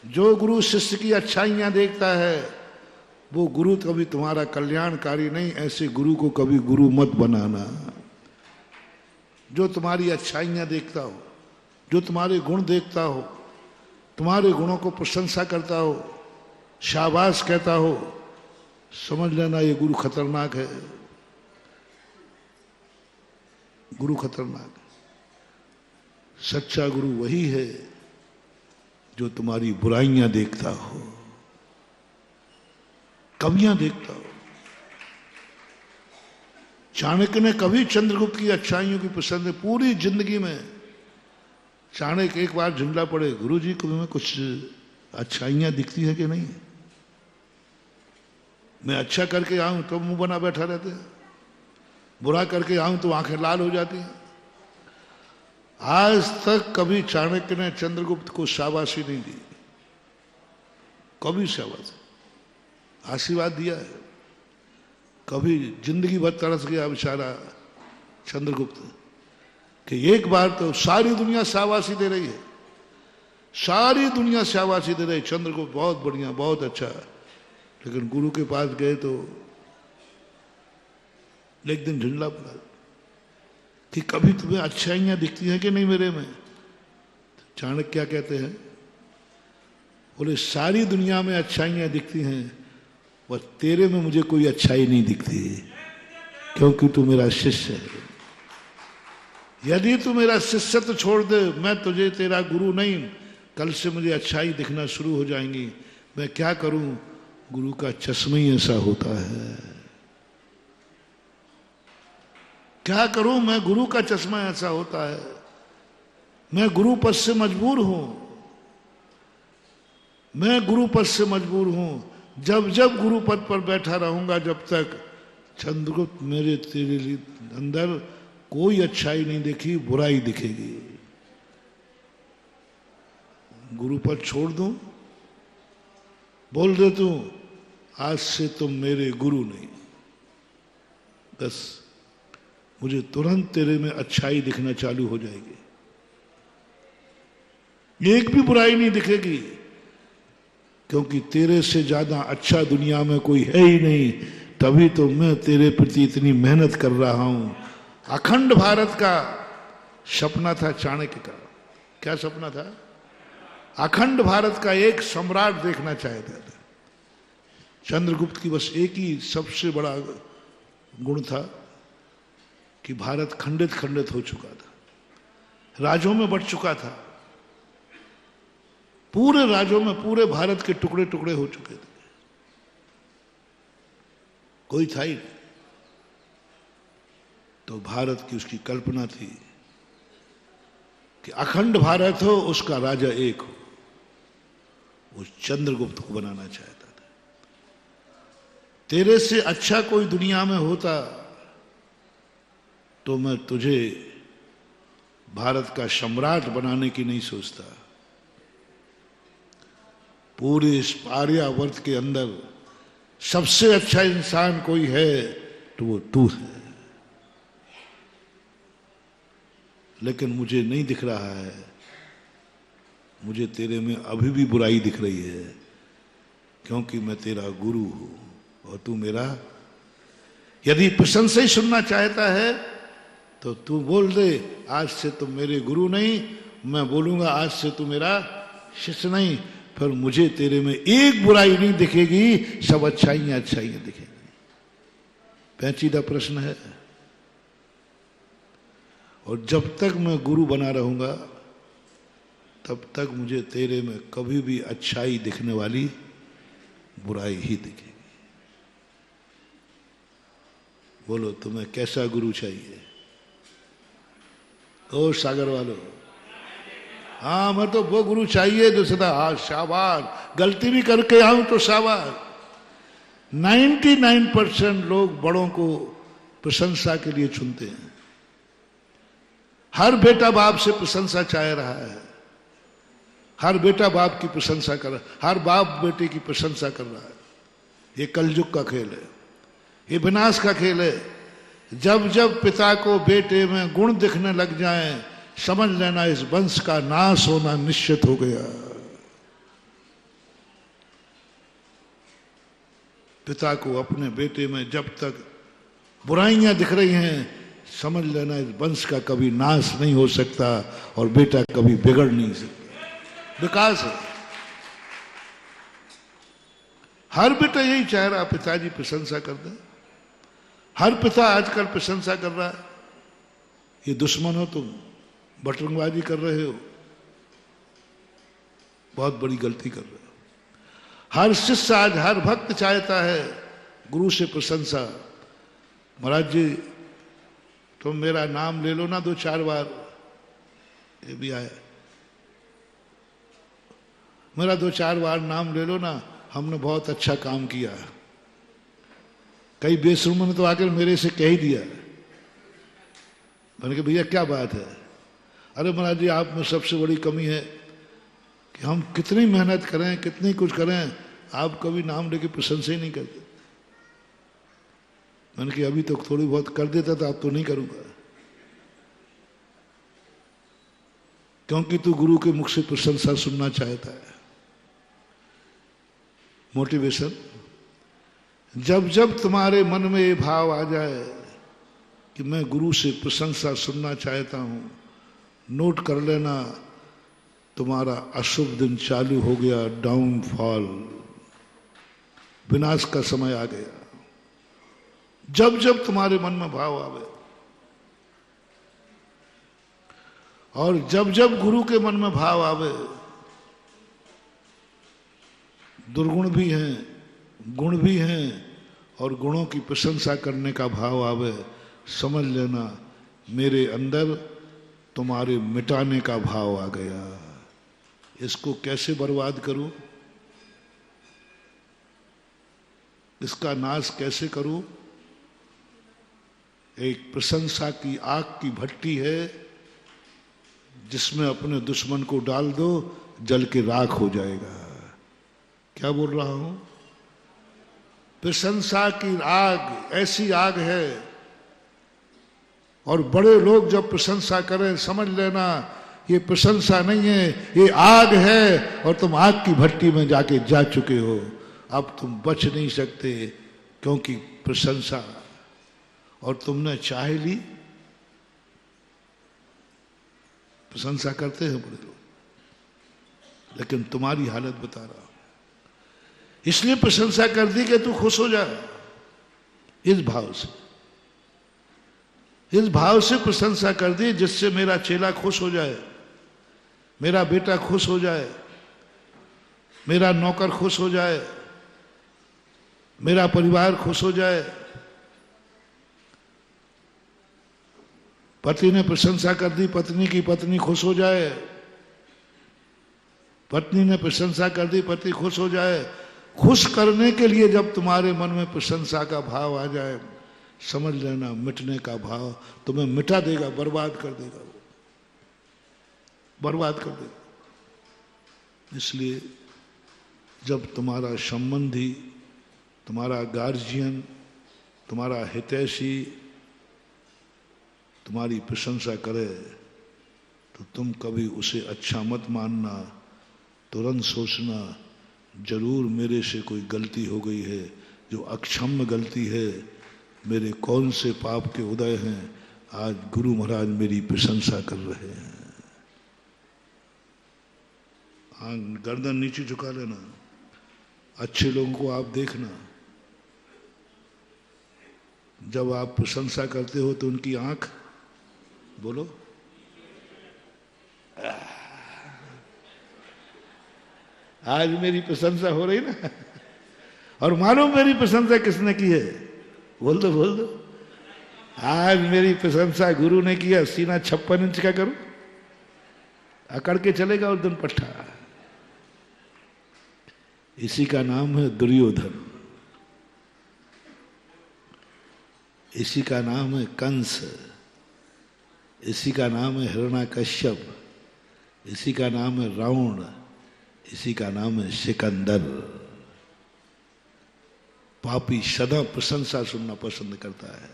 जो गुरु शिष्य की अच्छाइयां देखता है, वो गुरु कभी तुम्हारा कल्याणकारी नहीं। ऐसे गुरु को कभी गुरु मत बनाना। जो तुम्हारी अच्छाइयां देखता हो, जो तुम्हारे गुण देखता हो, तुम्हारे गुणों को प्रशंसा करता हो, शाबाश कहता हो, समझ लेना ये गुरु खतरनाक है। गुरु खतरनाक है। सच्चा गुरु वही है जो तुम्हारी बुराइयां देखता हो, कमियां देखता हो। चाणक्य ने कभी चंद्रगुप्त की अच्छाइयों की पसंद है पूरी जिंदगी में। चाणक्य एक बार झुंडला पड़े, गुरुजी को में कुछ अच्छाइयां दिखती है कि नहीं? मैं अच्छा करके आऊं तो मुंह बना बैठा रहते हैं, बुरा करके आऊं तो आंखें लाल हो जाती हैं। आज तक कभी चाणक्य ने चंद्रगुप्त को शाबाशी नहीं दी, कभी शाबाशी, आशीर्वाद दिया है। कभी जिंदगी भर तरस गया बेचारा चंद्रगुप्त कि एक बार तो सारी दुनिया शाबाशी दे रही है, सारी दुनिया शाबाशी दे रही, चंद्रगुप्त बहुत बढ़िया, बहुत अच्छा, लेकिन गुरु के पास गए तो एक दिन ढूंढना पड़ा कि कभी तुम्हें अच्छाइयां दिखती हैं कि नहीं मेरे में। चाणक्य क्या कहते हैं, बोले सारी दुनिया में अच्छाइयां दिखती हैं, बस तेरे में मुझे कोई अच्छाई नहीं दिखती, क्योंकि तू मेरा शिष्य है। यदि तू मेरा शिष्य तो छोड़ दे, मैं तुझे तेरा गुरु नहीं, कल से मुझे अच्छाई दिखना शुरू हो जाएंगी। मैं क्या करूं, गुरु का चश्मा ही ऐसा होता है। क्या करूं, मैं गुरु का चश्मा ऐसा होता है। मैं गुरु पद से मजबूर हूं, मैं गुरु पद से मजबूर हूं। जब जब गुरु पद पर बैठा रहूंगा, जब तक चंद्रगुप्त मेरे तेरे लिए अंदर कोई अच्छाई नहीं दिखी, बुराई दिखेगी। गुरु पद छोड़ दूं, बोल दे तू आज से तुम मेरे गुरु नहीं, बस मुझे तुरंत तेरे में अच्छाई दिखना चालू हो जाएगी, एक भी बुराई नहीं दिखेगी, क्योंकि तेरे से ज्यादा अच्छा दुनिया में कोई है ही नहीं। तभी तो मैं तेरे प्रति इतनी मेहनत कर रहा हूं। अखंड भारत का सपना था चाणक्य का। क्या सपना था? अखंड भारत का एक सम्राट देखना चाहता था। चंद्रगुप्त की बस एक ही सबसे बड़ा गुण था कि भारत खंडित खंडित हो चुका था, राज्यों में बंट चुका था, पूरे राज्यों में पूरे भारत के टुकड़े टुकड़े हो चुके थे, कोई था ही नहीं। तो भारत की उसकी कल्पना थी कि अखंड भारत हो, उसका राजा एक हो। वो चंद्रगुप्त को बनाना चाहता था। तेरे से अच्छा कोई दुनिया में होता तो मैं तुझे भारत का सम्राट बनाने की नहीं सोचता। पूरे इस आर्यावर्त के अंदर सबसे अच्छा इंसान कोई है तो वो तू है, लेकिन मुझे नहीं दिख रहा है। मुझे तेरे में अभी भी बुराई दिख रही है, क्योंकि मैं तेरा गुरु हूं और तू मेरा। यदि प्रशंसा ही सुनना चाहता है तो तू बोल दे आज से तुम मेरे गुरु नहीं, मैं बोलूंगा आज से तू मेरा शिष्य नहीं। फिर मुझे तेरे में एक बुराई नहीं दिखेगी, सब अच्छाइयां अच्छाइयां दिखेंगी। पेचीदा प्रश्न है। और जब तक मैं गुरु बना रहूंगा तब तक मुझे तेरे में कभी भी अच्छाई दिखने वाली बुराई ही दिखेगी। बोलो तुम्हें कैसा गुरु चाहिए? ओ सागर वालों, हाँ मैं तो वो गुरु चाहिए जो सदा हाँ शाबाश, गलती भी करके आऊं तो शाबाश। 99% लोग बड़ों को प्रशंसा के लिए चुनते हैं। हर बेटा बाप से प्रशंसा चाह रहा है, हर बेटा बाप की प्रशंसा कर रहा है, हर बाप बेटे की प्रशंसा कर रहा है। ये कलयुग का खेल है, ये विनाश का खेल है। जब जब पिता को बेटे में गुण दिखने लग जाएं, समझ लेना इस वंश का नाश होना निश्चित हो गया। पिता को अपने बेटे में जब तक बुराइयां दिख रही हैं, समझ लेना इस वंश का कभी नाश नहीं हो सकता और बेटा कभी बिगड़ नहीं सकता। विकास है। हर बेटा यही चाह रहा पिताजी प्रशंसा कर दे। हर पिता आजकल प्रशंसा कर रहा है। ये दुश्मन हो तुम, बटरंगबाजी कर रहे हो, बहुत बड़ी गलती कर रहे हो। हर शिष्य आज, हर भक्त चाहता है गुरु से प्रशंसा। महाराज जी तुम मेरा नाम ले लो ना 2-4 बार, ये भी आया, मेरा 2-4 बार नाम ले लो ना, हमने बहुत अच्छा काम किया। कई बेशर्मों ने तो आकर मेरे से कह ही दिया, मैंने कहा भैया क्या बात है, अरे महाराज जी, आप में सबसे बड़ी कमी है कि हम कितनी मेहनत करें, कितनी कुछ करें, आप कभी नाम लेके प्रशंसा ही नहीं करते। मैंने कि अभी तो थोड़ी बहुत कर देता था, अब तो नहीं करूंगा, क्योंकि तू गुरु के मुख से प्रशंसा सुनना चाहता है। मोटिवेशन, जब जब तुम्हारे मन में ये भाव आ जाए कि मैं गुरु से प्रशंसा सुनना चाहता हूं, नोट कर लेना, तुम्हारा अशुभ दिन चालू हो गया, डाउनफॉल, विनाश का समय आ गया। जब जब तुम्हारे मन में भाव आवे, और जब जब गुरु के मन में भाव आवे, दुर्गुण भी हैं, गुण भी हैं, और गुणों की प्रशंसा करने का भाव आवे, समझ लेना मेरे अंदर तुम्हारे मिटाने का भाव आ गया। इसको कैसे बर्बाद करूं, इसका नाश कैसे करूं? एक प्रशंसा की आग की भट्टी है, जिसमें अपने दुश्मन को डाल दो, जल के राख हो जाएगा। क्या बोल रहा हूं? प्रशंसा की आग ऐसी आग है, और बड़े लोग जब प्रशंसा करें, समझ लेना ये प्रशंसा नहीं है, ये आग है, और तुम आग की भट्टी में जाके जा चुके हो। अब तुम बच नहीं सकते, क्योंकि प्रशंसा, और तुमने चाह ली। प्रशंसा करते हैं बड़े लोग, लेकिन तुम्हारी हालत बता रहा हूं। इसलिए प्रशंसा कर दी कि तू खुश हो जा, इस भाव से, इस भाव से प्रशंसा कर दी, जिससे मेरा चेला खुश हो जाए, मेरा बेटा खुश हो जाए, मेरा नौकर खुश हो जाए, मेरा परिवार खुश हो जाए। पति ने प्रशंसा कर दी पत्नी की, पत्नी खुश हो जाए। पत्नी ने प्रशंसा कर दी, पति खुश हो जाए। खुश करने के लिए जब तुम्हारे मन में प्रशंसा का भाव आ जाए, समझ लेना मिटने का भाव तुम्हें मिटा देगा, बर्बाद कर देगा, वो बर्बाद कर देगा। इसलिए जब तुम्हारा संबंधी, तुम्हारा गार्जियन, तुम्हारा हितैषी तुम्हारी प्रशंसा करे, तो तुम कभी उसे अच्छा मत मानना, तुरंत सोचना जरूर मेरे से कोई गलती हो गई है, जो अक्षम्य गलती है, मेरे कौन से पाप के उदय हैं, आज गुरु महाराज मेरी प्रशंसा कर रहे हैं। हाँ, गर्दन नीचे झुका लेना। अच्छे लोगों को आप देखना, जब आप प्रशंसा करते हो तो उनकी आंख, बोलो, आज मेरी प्रशंसा हो रही ना, और मालूम मेरी प्रशंसा किसने की है? बोल दो, बोल दो। आज मेरी प्रशंसा गुरु ने किया, सीना 56 इंच का करूं, अकड़ के चलेगा उस दिन पट्टा। इसी का नाम है दुर्योधन, इसी का नाम है कंस, इसी का नाम है हिरण्यकश्यप, इसी का नाम है रावण, इसी का नाम है सिकंदर। पापी सदा प्रशंसा सुनना पसंद करता है।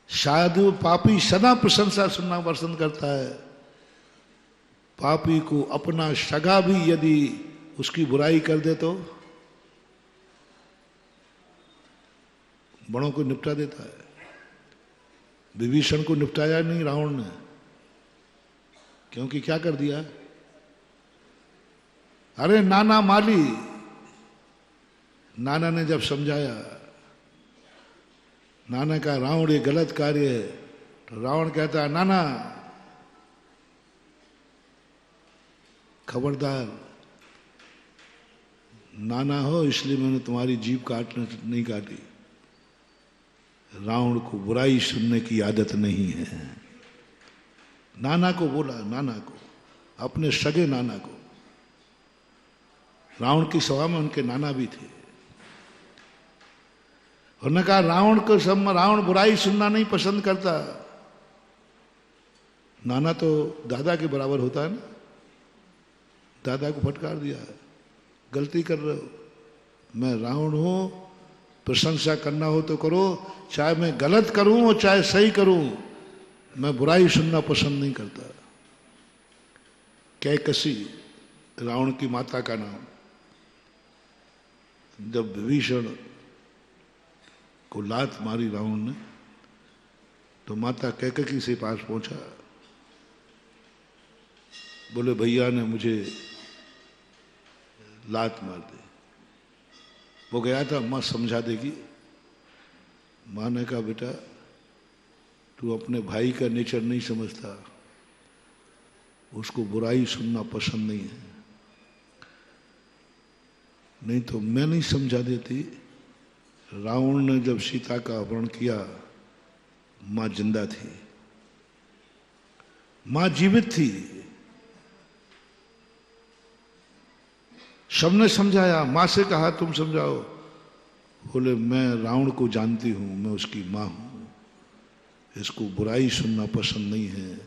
शायद वो पापी सदा प्रशंसा सुनना पसंद करता है। पापी को अपना सगा भी यदि उसकी बुराई कर दे तो बड़ों को निपटा देता है। विभीषण को निपटाया नहीं रावण ने, क्योंकि क्या कर दिया? अरे नाना माली, नाना ने जब समझाया, नाना का रावण ये गलत कार्य है, तो रावण कहता है नाना खबरदार, नाना हो इसलिए मैंने तुम्हारी जीभ नहीं काटी। रावण को बुराई सुनने की आदत नहीं है। नाना को बोला, नाना को, अपने सगे नाना को। रावण की सभा में उनके नाना भी थे। उन्होंने कहा रावण को सब, रावण बुराई सुनना नहीं पसंद करता, नाना तो दादा के बराबर होता है ना, दादा को फटकार दिया है, गलती कर रहे हो, मैं रावण हूं, प्रशंसा करना हो तो करो, चाहे मैं गलत करूं और चाहे सही करूं, मैं बुराई सुनना पसंद नहीं करता। कैकसी रावण की माता का नाम। जब विभीषण को लात मारी रावण ने, तो माता कैकसी से पास पहुंचा, बोले भैया ने मुझे लात मार दी। वो गया था, माँ समझा देगी। माँ ने कहा बेटा तू अपने भाई का नेचर नहीं समझता, उसको बुराई सुनना पसंद नहीं है, नहीं तो मैं नहीं समझा देती। रावण ने जब सीता का अपहरण किया, मां जिंदा थी, मां जीवित थी। सबने समझाया, मां से कहा तुम समझाओ। बोले मैं रावण को जानती हूं, मैं उसकी मां हूं, इसको बुराई सुनना पसंद नहीं है।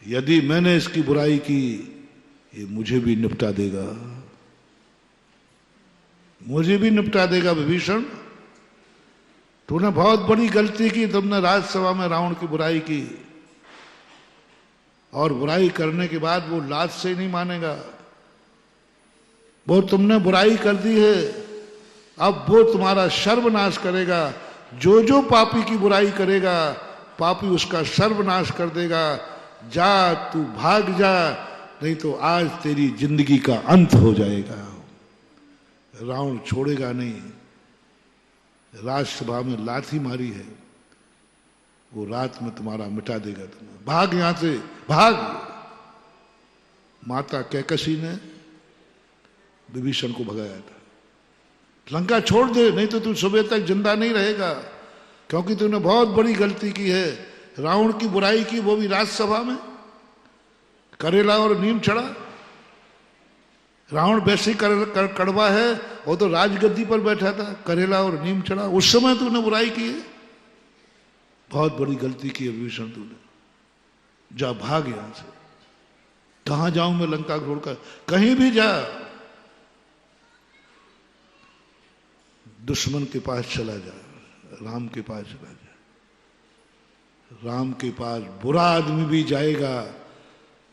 यदि मैंने इसकी बुराई की, ये मुझे भी निपटा देगा, मुझे भी निपटा देगा। विभीषण तूने बहुत बड़ी गलती की, तुमने राज्यसभा में रावण की बुराई की, और बुराई करने के बाद वो लात से नहीं मानेगा। वो तुमने बुराई कर दी है, अब वो तुम्हारा सर्वनाश करेगा। जो जो पापी की बुराई करेगा, पापी उसका सर्वनाश कर देगा। जा तू भाग जा, नहीं तो आज तेरी जिंदगी का अंत हो जाएगा। रावण छोड़ेगा नहीं, राज्यसभा में लाठी मारी है, वो रात में तुम्हारा मिटा देगा तुम्हें। भाग यहां से, भाग। माता कैकसी ने विभीषण को भगाया था, लंका छोड़ दे, नहीं तो तू सुबह तक जिंदा नहीं रहेगा, क्योंकि तूने बहुत बड़ी गलती की है। रावण की बुराई की, वो भी राज्यसभा में, करेला और नीम चढ़ा। रावण वैसे ही कड़वा है, वो तो राजगद्दी पर बैठा था, करेला और नीम चढ़ा। उस समय तूने बुराई की है, बहुत बड़ी गलती की है विभीषण तूने। जा भाग यहां से। कहां जाऊं मैं लंका छोड़कर? कहीं भी जा, दुश्मन के पास चला जा, राम के पास चला जा। राम के पास बुरा आदमी भी जाएगा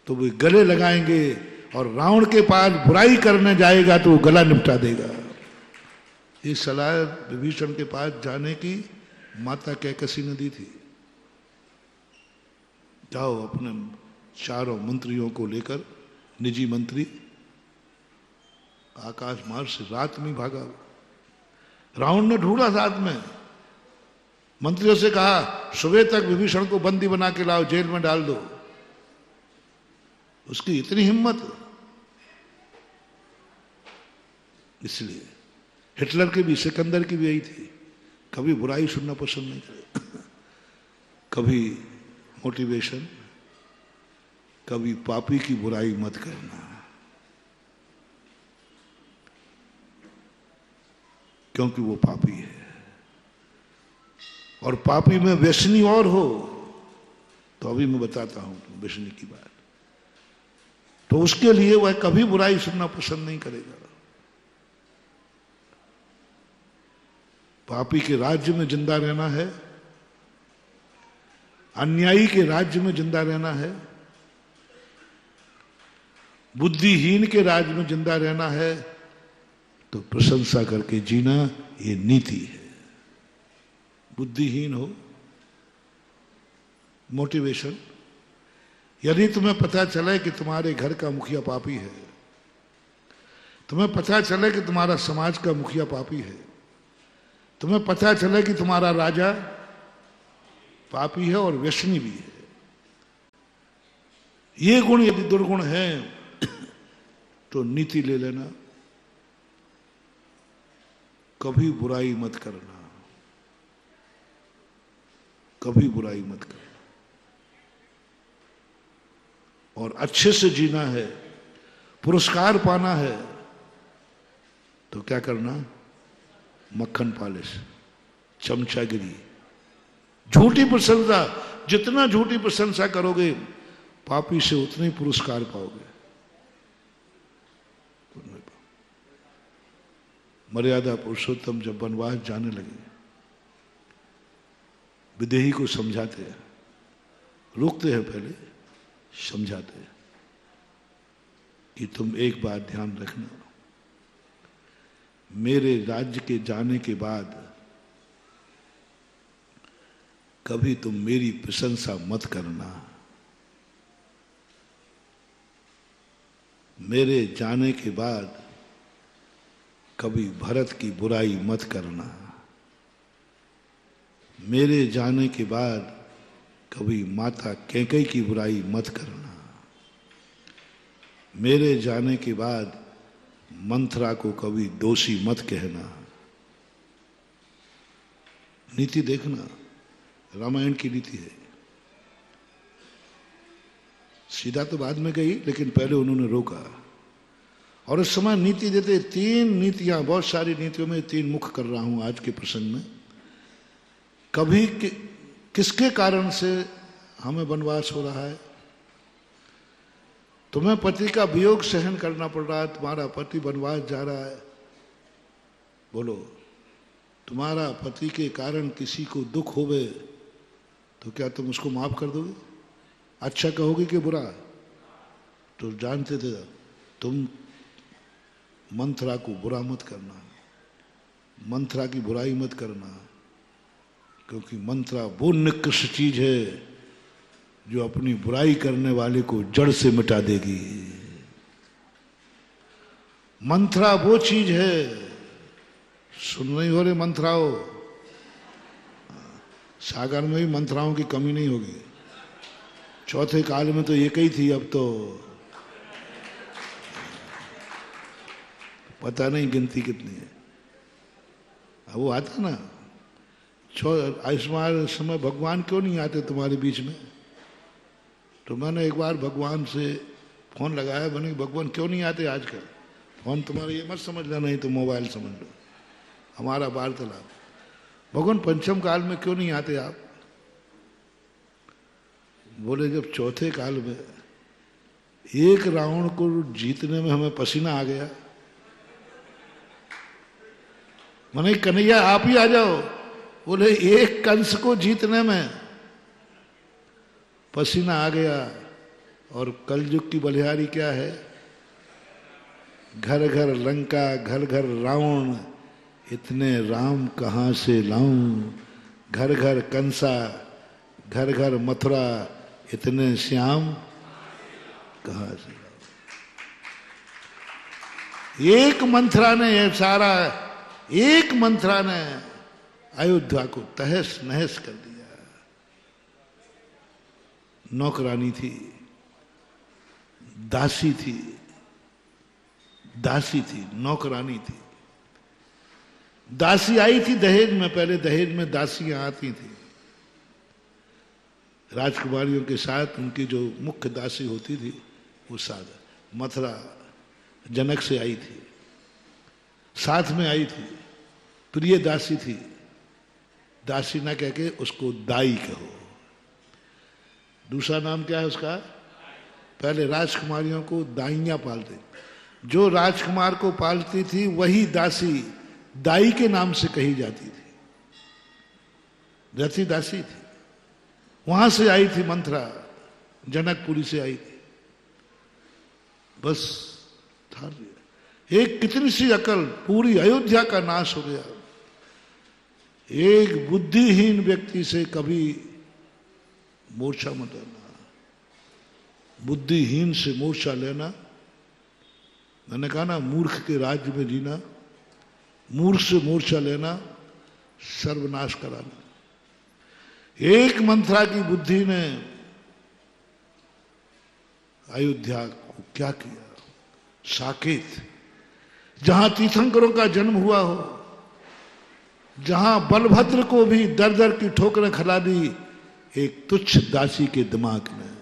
तो वे गले लगाएंगे, और रावण के पास बुराई करने जाएगा तो वो गला निपटा देगा। ये सलाह विभीषण के पास जाने की माता कैकसी ने दी थी। जाओ अपने चारों मंत्रियों को लेकर, निजी मंत्री, आकाश मार्ग से रात में भागा। रावण ने ढूंढा रात में, मंत्रियों से कहा सुबह तक विभीषण को बंदी बना के लाओ, जेल में डाल दो। उसकी इतनी हिम्मत। इसलिए हिटलर की भी, सिकंदर की भी यही थी, कभी बुराई सुनना पसंद नहीं करे, कभी मोटिवेशन, कभी पापी की बुराई मत करना, क्योंकि वो पापी है। और पापी में व्यसनी और हो, तो अभी मैं बताता हूं व्यसनी की बात, तो उसके लिए वह कभी बुराई सुनना पसंद नहीं करेगा। पापी के राज्य में जिंदा रहना है, अन्यायी के राज्य में जिंदा रहना है, बुद्धिहीन के राज्य में जिंदा रहना है, तो प्रशंसा करके जीना ये नीति है। बुद्धिहीन हो, मोटिवेशन, यदि तुम्हें पता चले कि तुम्हारे घर का मुखिया पापी है, तुम्हें पता चले कि तुम्हारा समाज का मुखिया पापी है, तुम्हें पता चले कि तुम्हारा राजा पापी है और व्यसनी भी है, ये गुण यदि दुर्गुण है तो नीति ले लेना, कभी बुराई मत करना, कभी बुराई मत करना। और अच्छे से जीना है, पुरस्कार पाना है, तो क्या करना? मक्खन पालिश, चमचागिरी, झूठी प्रशंसा, जितना झूठी प्रशंसा करोगे पापी से उतने ही पुरस्कार पाओगे। मर्यादा पुरुषोत्तम जब वनवास जाने लगे, विदेही को समझाते हैं, रोकते हैं, पहले समझाते हैं कि तुम एक बात ध्यान रखना, मेरे राज्य के जाने के बाद कभी तुम मेरी प्रशंसा मत करना, मेरे जाने के बाद कभी भरत की बुराई मत करना, मेरे जाने के बाद कभी माता कैकेयी की बुराई मत करना, मेरे जाने के बाद मंथरा को कभी दोषी मत कहना। नीति देखना, रामायण की नीति है। सीधा तो बाद में गई, लेकिन पहले उन्होंने रोका। और उस समय नीति देते 3 नीतियां, बहुत सारी नीतियों में 3 मुख्य कर रहा हूं आज के प्रसंग में। कभी किसके कारण से हमें वनवास हो रहा है? तुम्हें पति का वियोग सहन करना पड़ रहा है, तुम्हारा पति वनवास जा रहा है, बोलो तुम्हारा पति के कारण किसी को दुख होवे तो क्या तुम उसको माफ कर दोगे? अच्छा कहोगे कि बुरा? तो जानते थे तुम मंथरा को बुरा मत करना, मंथरा की बुराई मत करना, क्योंकि मंथरा वो निकृष्ट चीज है जो अपनी बुराई करने वाले को जड़ से मिटा देगी। मंथरा वो चीज है, सुन नहीं हो रहे मंथराओ, सागर में भी मंथराओं की कमी नहीं होगी। चौथे काल में तो एक ही थी, अब तो पता नहीं गिनती कितनी है। अब वो आता ना, इस बार समय भगवान क्यों नहीं आते तुम्हारे बीच में? तो मैंने एक बार भगवान से फोन लगाया, मैंने भगवान क्यों नहीं आते आजकल? फोन तुम्हारा ये मत समझ लेना, नहीं तो मोबाइल समझ लो, हमारा वार्तालाप। भगवान पंचम काल में क्यों नहीं आते आप? बोले जब चौथे काल में एक रावण को जीतने में हमें पसीना आ गया। मैंने कन्हैया आप ही आ जाओ। बोले एक कंस को जीतने में पसीना आ गया। और कलयुग की बलिहारी क्या है? घर घर लंका, घर घर रावण, इतने राम कहाँ से लाऊं? घर घर कंसा, घर घर मथुरा, इतने श्याम कहाँ से लाऊं? एक मंथरा ने ये सारा, एक मंथरा ने अयोध्या को तहस नहस कर दिया। नौकरानी थी, दासी थी, दासी थी, नौकरानी थी। दासी आई थी दहेज में, पहले दहेज में दासियां आती थी राजकुमारियों के साथ। उनकी जो मुख्य दासी होती थी वो साथ मथुरा जनक से आई थी, साथ में आई थी, प्रिय दासी थी। दासी ना कह के उसको दाई कहो। दूसरा नाम क्या है उसका? पहले राजकुमारियों को दाइयां पालते, जो राजकुमार को पालती थी वही दासी दाई के नाम से कही जाती थी। रथी दासी थी, वहां से आई थी मंथरा, जनकपुरी से आई थी। बस था एक कितनी सी अकल, पूरी अयोध्या का नाश हो गया। एक बुद्धिहीन व्यक्ति से कभी मोर्चा मत लेना, बुद्धिहीन से मोर्चा लेना। मैंने कहा ना, मूर्ख के राज्य में जीना, मूर्ख से मोर्चा लेना, सर्वनाश कराना। एक मंथरा की बुद्धि ने अयोध्या को क्या किया? साकेत, जहां तीर्थंकरों का जन्म हुआ हो, जहां बलभद्र को भी दर दर की ठोकरें खिला दी, एक तुच्छ दासी के दिमाग में,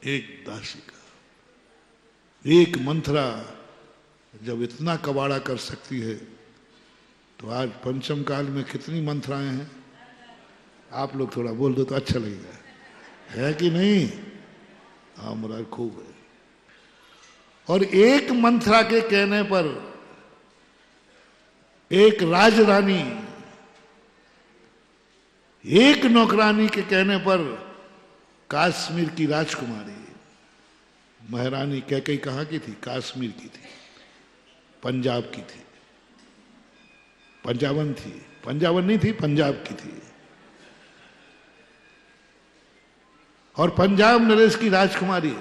एक दासी का, एक मंथरा जब इतना कबाड़ा कर सकती है, तो आज पंचम काल में कितनी मंथराएं हैं? आप लोग थोड़ा बोल दो तो अच्छा लगेगा, है कि नहीं? हाँ महाराज खूब है। और एक मंथरा के कहने पर एक राजरानी, एक नौकरानी के कहने पर कश्मीर की राजकुमारी, महारानी कैकेयी कहाँ की थी? कश्मीर की थी, पंजाब की थी, पंजाबन थी, पंजाबन नहीं थी, पंजाब की थी। और पंजाब नरेश की राजकुमारी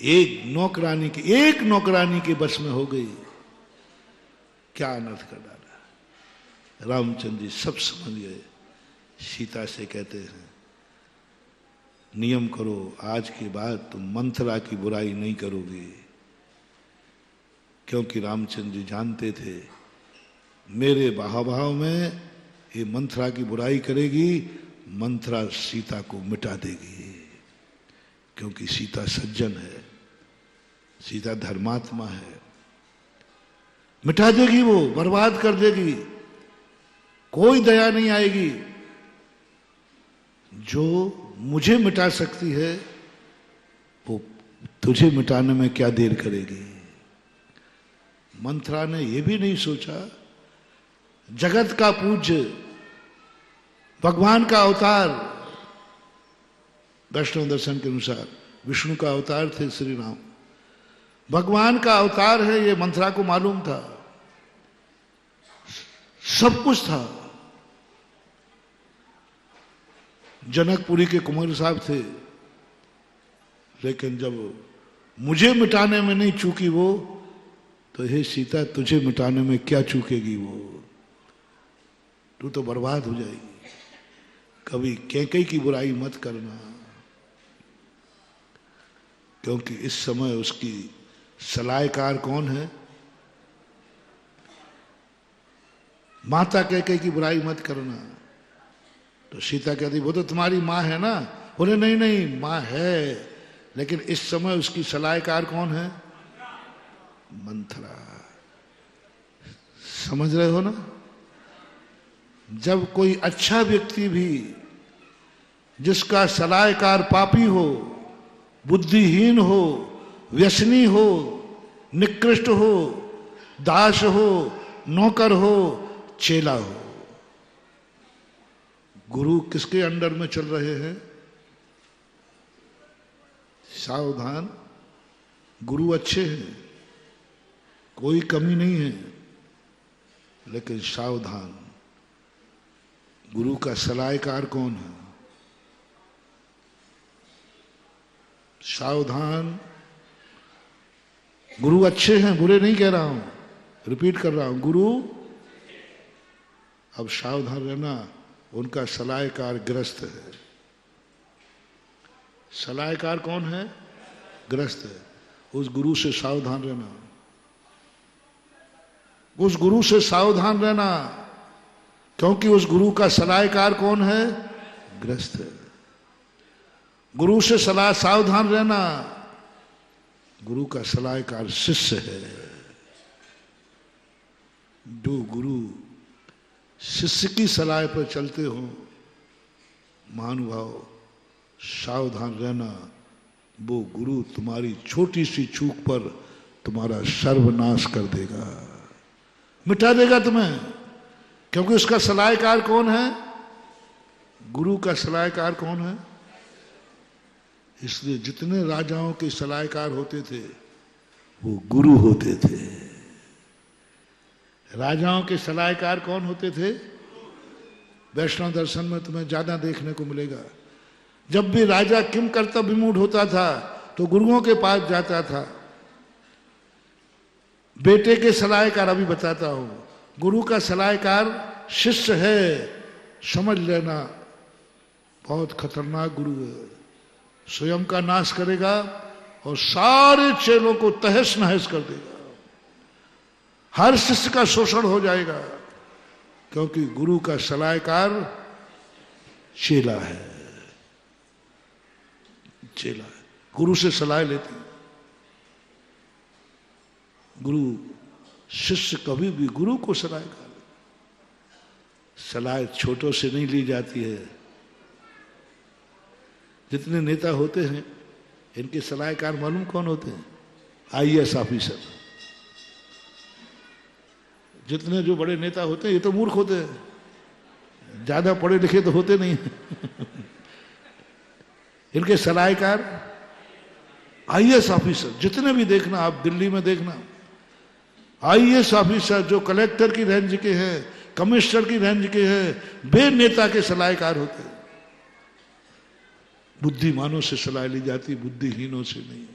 एक नौकरानी के बस में हो गई। क्या अनर्थ कर डाला। रामचंद्र जी सब समझ गए। सीता से कहते हैं नियम करो, आज के बाद तुम मंथरा की बुराई नहीं करोगे, क्योंकि रामचंद्र जी जानते थे मेरे बहाव में ये मंथरा की बुराई करेगी, मंथरा सीता को मिटा देगी, क्योंकि सीता सज्जन है, सीता धर्मात्मा है। मिटा देगी, वो बर्बाद कर देगी, कोई दया नहीं आएगी। जो मुझे मिटा सकती है वो तुझे मिटाने में क्या देर करेगी। मंथरा ने यह भी नहीं सोचा जगत का पूज्य भगवान का अवतार, वैष्णव दर्शन के अनुसार विष्णु का अवतार थे श्री राम, भगवान का अवतार है, ये मंथरा को मालूम था, सब कुछ था। जनकपुरी के कुंवर साहब थे, लेकिन जब मुझे मिटाने में नहीं चूकी वो, तो हे सीता तुझे मिटाने में क्या चूकेगी वो, तू तो बर्बाद हो जाएगी। कभी कैकेयी की बुराई मत करना, क्योंकि इस समय उसकी सलाहकार कौन है? माता कैकेयी की बुराई मत करना। तो सीता कहती वो तो तुम्हारी माँ है ना। बोले नहीं नहीं माँ है, लेकिन इस समय उसकी सलाहकार कौन है? मंथरा। समझ रहे हो ना? जब कोई अच्छा व्यक्ति भी जिसका सलाहकार पापी हो, बुद्धिहीन हो, व्यसनी हो, निकृष्ट हो, दास हो, नौकर हो, चेला हो, गुरु किसके अंडर में चल रहे हैं? सावधान, गुरु अच्छे हैं, कोई कमी नहीं है, लेकिन सावधान, गुरु का सलाहकार कौन है? सावधान। गुरु अच्छे हैं, बुरे नहीं कह रहा हूं, रिपीट कर रहा हूं, गुरु। अब सावधान रहना, उनका सलाहकार ग्रस्त है। सलाहकार कौन है? ग्रस्त है। उस गुरु से सावधान रहना, उस गुरु से सावधान रहना, क्योंकि उस गुरु का सलाहकार कौन है? ग्रस्त है। गुरु से सलाह सावधान रहना, गुरु का सलाहकार शिष्य है। जो गुरु शिष्य की सलाह पर चलते हो, महानुभाव सावधान रहना, वो गुरु तुम्हारी छोटी सी चूक पर तुम्हारा सर्वनाश कर देगा, मिटा देगा तुम्हें। क्योंकि उसका सलाहकार कौन है? गुरु का सलाहकार कौन है? इसलिए जितने राजाओं के सलाहकार होते थे वो गुरु होते थे। राजाओं के सलाहकार कौन होते थे? वैष्णव दर्शन में तुम्हें ज्यादा देखने को मिलेगा। जब भी राजा किम कर्तव्य विमूढ़ होता था तो गुरुओं के पास जाता था। बेटे के सलाहकार, अभी बताता हूं, गुरु का सलाहकार शिष्य है, समझ लेना, बहुत खतरनाक गुरु है। स्वयं का नाश करेगा और सारे चेलों को तहस नहस कर देगा। हर शिष्य का शोषण हो जाएगा, क्योंकि गुरु का सलाहकार चेला है। चेला है, गुरु से सलाह लेते हैं। गुरु शिष्य कभी भी गुरु को सलाहकार, सलाह छोटों से नहीं ली जाती है। जितने नेता होते हैं इनके सलाहकार मालूम कौन होते हैं? IAS officer. जितने जो बड़े नेता होते हैं ये तो मूर्ख होते हैं, ज्यादा पढ़े लिखे तो होते नहीं इनके सलाहकार आईएएस ऑफिसर। जितने भी देखना आप दिल्ली में देखना, आईएएस ऑफिसर जो कलेक्टर की रेंज के हैं, कमिश्नर की रेंज के हैं, वे नेता के सलाहकार होते हैं। बुद्धिमानों से सलाह ली जाती, बुद्धिहीनों से नहीं।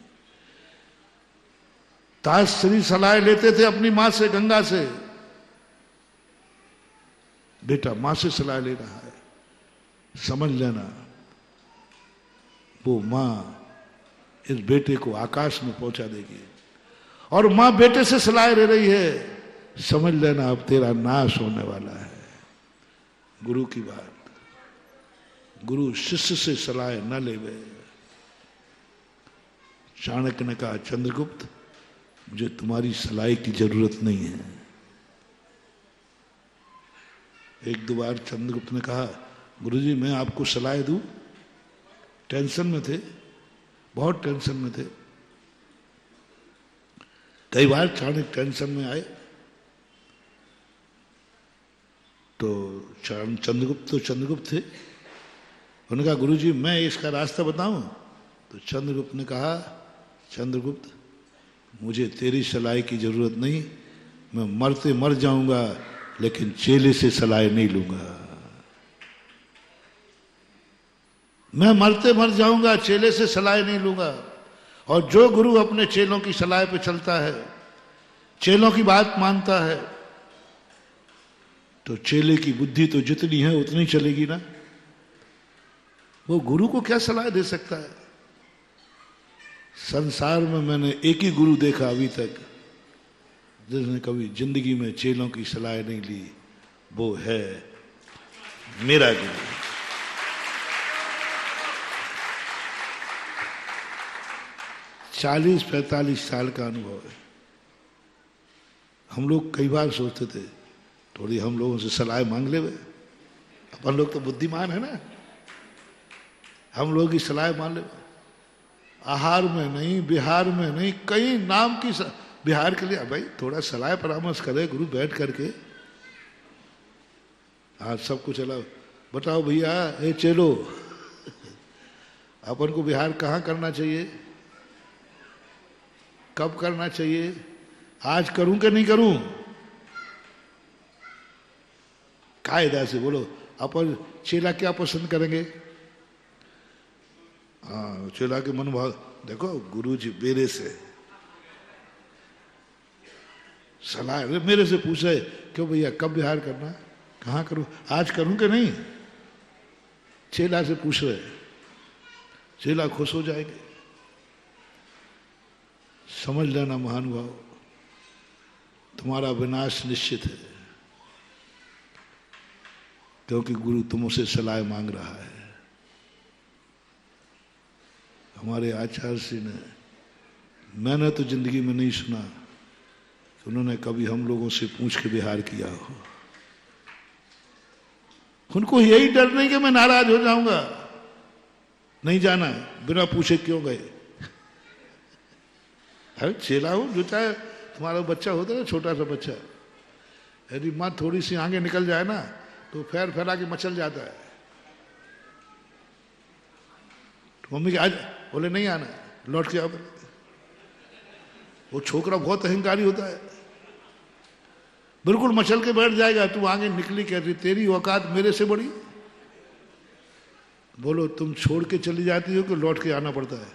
ताजश्री सलाह लेते थे अपनी मां से, गंगा से। बेटा मां से सलाह ले रहा है, समझ लेना वो मां इस बेटे को आकाश में पहुंचा देगी। और मां बेटे से सलाह ले रही है, समझ लेना अब तेरा नाश होने वाला है। गुरु की बात, गुरु शिष्य से सलाह न लेवे। चाणक्य ने कहा, चंद्रगुप्त मुझे तुम्हारी सलाह की जरूरत नहीं है। एक दो बार चंद्रगुप्त ने कहा, गुरुजी मैं आपको सलाह दूं? टेंशन में थे, बहुत टेंशन में थे। कई बार चाणक्य टेंशन में आए तो चंद्रगुप्त थे। उन्होंने कहा, गुरुजी मैं इसका रास्ता बताऊं? तो चंद्रगुप्त ने कहा, चंद्रगुप्त मुझे तेरी सलाह की जरूरत नहीं, मैं मरते मर जाऊंगा लेकिन चेले से सलाह नहीं लूंगा। मैं मरते मर जाऊंगा, चेले से सलाह नहीं लूंगा। और जो गुरु अपने चेलों की सलाह पे चलता है, चेलों की बात मानता है, तो चेले की बुद्धि तो जितनी है उतनी चलेगी ना। वो गुरु को क्या सलाह दे सकता है? संसार में मैंने एक ही गुरु देखा अभी तक जिसने कभी जिंदगी में चेलों की सलाह नहीं ली, वो है मेरा गुरु। चालीस 45 साल का अनुभव है। हम लोग कई बार सोचते थे थोड़ी हम लोगों से सलाह मांग ले। अपन लोग तो बुद्धिमान है ना, हम लोग की सलाह मान ले। आहार में नहीं, बिहार में नहीं, कई नाम की बिहार के लिए भाई थोड़ा सलाह परामर्श करे गुरु बैठ करके। आज सब कुछ चला, बताओ भैया ये चलो अपन को बिहार कहाँ करना चाहिए, कब करना चाहिए, आज करूं कि नहीं करूं? कायदा से बोलो। अपन चेला क्या पसंद करेंगे? हाँ, चेला के मनोभाव देखो। गुरु जी मेरे से सलाह, मेरे से पूछे क्यों भैया कब बिहार करना, कहाँ करूं, आज करूं कि नहीं? चेला से पूछ रहे, चेला खुश हो जाएंगे। समझ लेना महानुभाव, तुम्हारा विनाश निश्चित है, क्योंकि गुरु तुमसे सलाह मांग रहा है। हमारे आचार्य श्री ने, मैंने तो जिंदगी में नहीं सुना कि उन्होंने कभी हम लोगों से पूछ के बिहार किया हो। उनको यही डर नहीं कि मैं नाराज हो जाऊंगा, नहीं जाना, बिना पूछे क्यों गए। अरे चेला हो, जो चाहे तुम्हारा बच्चा होता है ना, छोटा सा बच्चा, यदि माँ थोड़ी सी आगे निकल जाए ना तो फैल फैला के मचल जाता है। तो मम्मी के आज बोले नहीं आना, लौट के आओ। वो छोकरा बहुत अहंकारी होता है, बिल्कुल मचल के बैठ जाएगा। तू आगे निकली कहती तेरी औकात मेरे से बड़ी। बोलो तुम छोड़ के चली जाती हो कि लौट के आना पड़ता है?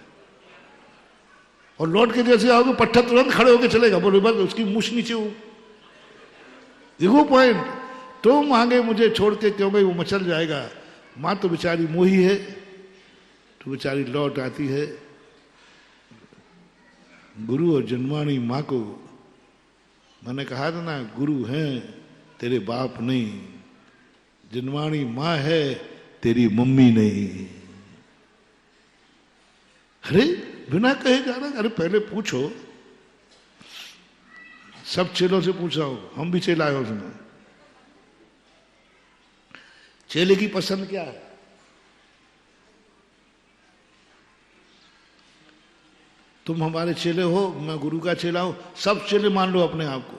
और लौट के जैसे आओगे पट्टा तुरंत खड़े होके चलेगा। बोलो बस उसकी मुछ नीचे हो। देखो पॉइंट, तुम आगे मुझे छोड़ के क्यों गई, वो मचल जाएगा। माँ तो बेचारी मोही है, तो बेचारी लौट आती है। गुरु और जन्माणी माँ को मैंने कहा था ना, गुरु हैं तेरे बाप नहीं, जन्माणी माँ है तेरी मम्मी नहीं। अरे बिना कहे जाना, अरे पहले पूछो। सब चेलों से पूछा हो, हम भी चेला है उसमें। चेले की पसंद क्या है? तुम हमारे चेले हो, मैं गुरु का चेला हूं, सब चेले मान लो अपने आप को।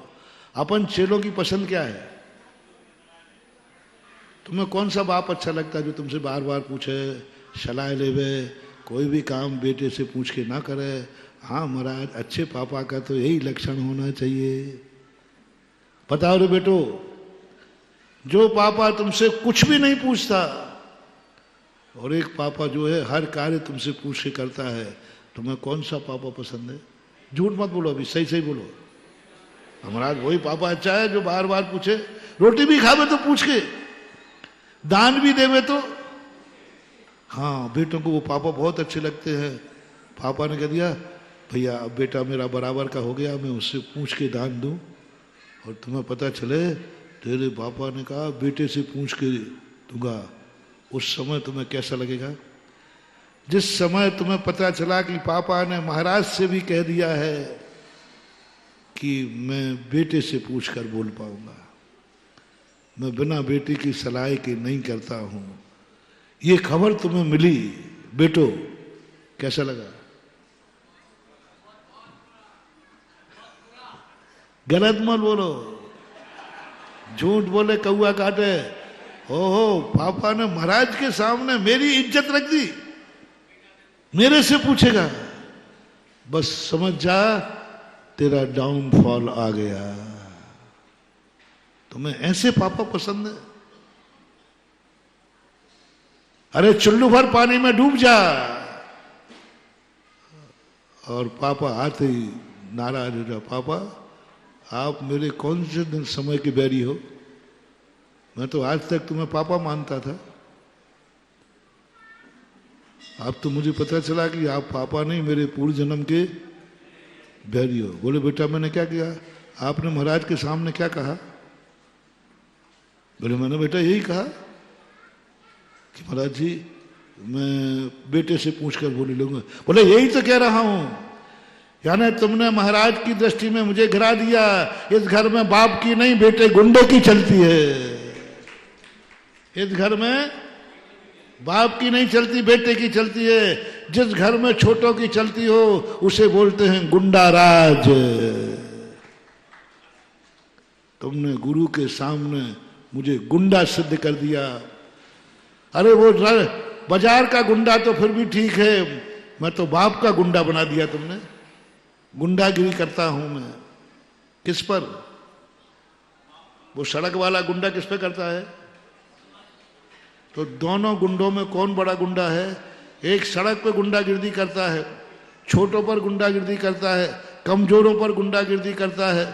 अपन चेलों की पसंद क्या है? तुम्हें कौन सा बाप अच्छा लगता है जो तुमसे बार बार पूछे, सलाह लेवे, कोई भी काम बेटे से पूछ के ना करे? हाँ महाराज, अच्छे पापा का तो यही लक्षण होना चाहिए। बताओ रे बेटो, जो पापा तुमसे कुछ भी नहीं पूछता और एक पापा जो है हर कार्य तुमसे पूछ के करता है, तुम्हें कौन सा पापा पसंद है? झूठ मत बोलो, अभी सही सही बोलो। महाराज वही पापा अच्छा है जो बार बार पूछे, रोटी भी खावे तो पूछ के, दान भी देवे तो। हाँ, बेटों को वो पापा बहुत अच्छे लगते हैं। पापा ने कह दिया भैया अब बेटा मेरा बराबर का हो गया, मैं उससे पूछ के दान दूं, और तुम्हें पता चले तेरे पापा ने कहा बेटे से पूछ के दूंगा, उस समय तुम्हें कैसा लगेगा? जिस समय तुम्हें पता चला कि पापा ने महाराज से भी कह दिया है कि मैं बेटे से पूछ कर बोल पाऊंगा, मैं बिना बेटे की सलाह के नहीं करता हूं, ये खबर तुम्हें मिली बेटो, कैसा लगा? गलत मत बोलो, झूठ बोले कौआ काटे। हो पापा ने महाराज के सामने मेरी इज्जत रख दी, मेरे से पूछेगा, बस समझ जा तेरा डाउनफॉल आ गया। तुम्हें ऐसे पापा पसंद है? अरे चुल्लू भर पानी में डूब जा, और पापा आते ही नाराज हो जा, पापा आप मेरे कौन से दिन समय के बैरी हो? मैं तो आज तक तुम्हें पापा मानता था, अब तो मुझे पता चला कि आप पापा नहीं मेरे पूर्व जन्म के बैरी हो। बोले बेटा मैंने क्या किया? आपने महाराज के सामने क्या कहा? बोले मैंने बेटा यही कहा कि महाराज जी मैं बेटे से पूछकर बोली लूंगा। बोले यही तो कह रहा हूं, यानी तुमने महाराज की दृष्टि में मुझे गिरा दिया। इस घर में बाप की नहीं बेटे गुंडे की चलती है, इस घर में बाप की नहीं चलती बेटे की चलती है। जिस घर में छोटों की चलती हो उसे बोलते हैं गुंडा राज। तुमने गुरु के सामने मुझे गुंडा सिद्ध कर दिया। अरे वो बाजार का गुंडा तो फिर भी ठीक है, मैं तो बाप का गुंडा बना दिया तुमने। गुंडागिरी करता हूं मैं, किस पर? वो सड़क वाला गुंडा किस पे करता है? तो दोनों गुंडों में कौन बड़ा गुंडा है? एक सड़क पे गुंडागिर्दी करता है, छोटों पर गुंडागिर्दी करता है, कमजोरों पर गुंडागिर्दी करता है,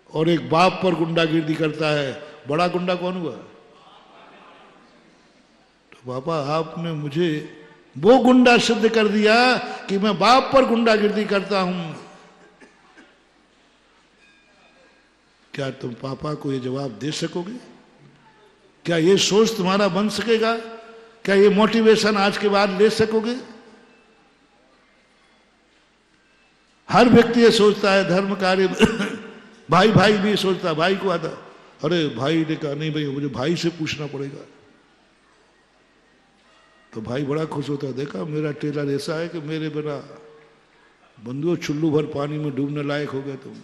और एक बाप पर गुंडागिर्दी करता है। बड़ा गुंडा कौन हुआ? तो पापा आपने मुझे वो गुंडा सिद्ध कर दिया कि मैं बाप पर गुंडागिर्दी करता हूं। क्या तुम पापा को ये जवाब दे सकोगे? क्या ये सोच तुम्हारा बन सकेगा? क्या ये मोटिवेशन आज के बाद ले सकोगे? हर व्यक्ति ये सोचता है धर्म कार्य भाई भाई भी सोचता है, भाई को आता, अरे भाई ने कहा नहीं भाई मुझे भाई से पूछना पड़ेगा, तो भाई बड़ा खुश होता है, देखा मेरा टेलर ऐसा है कि मेरे बिना बंधुओं चुल्लू भर पानी में डूबने लायक हो गए तुम।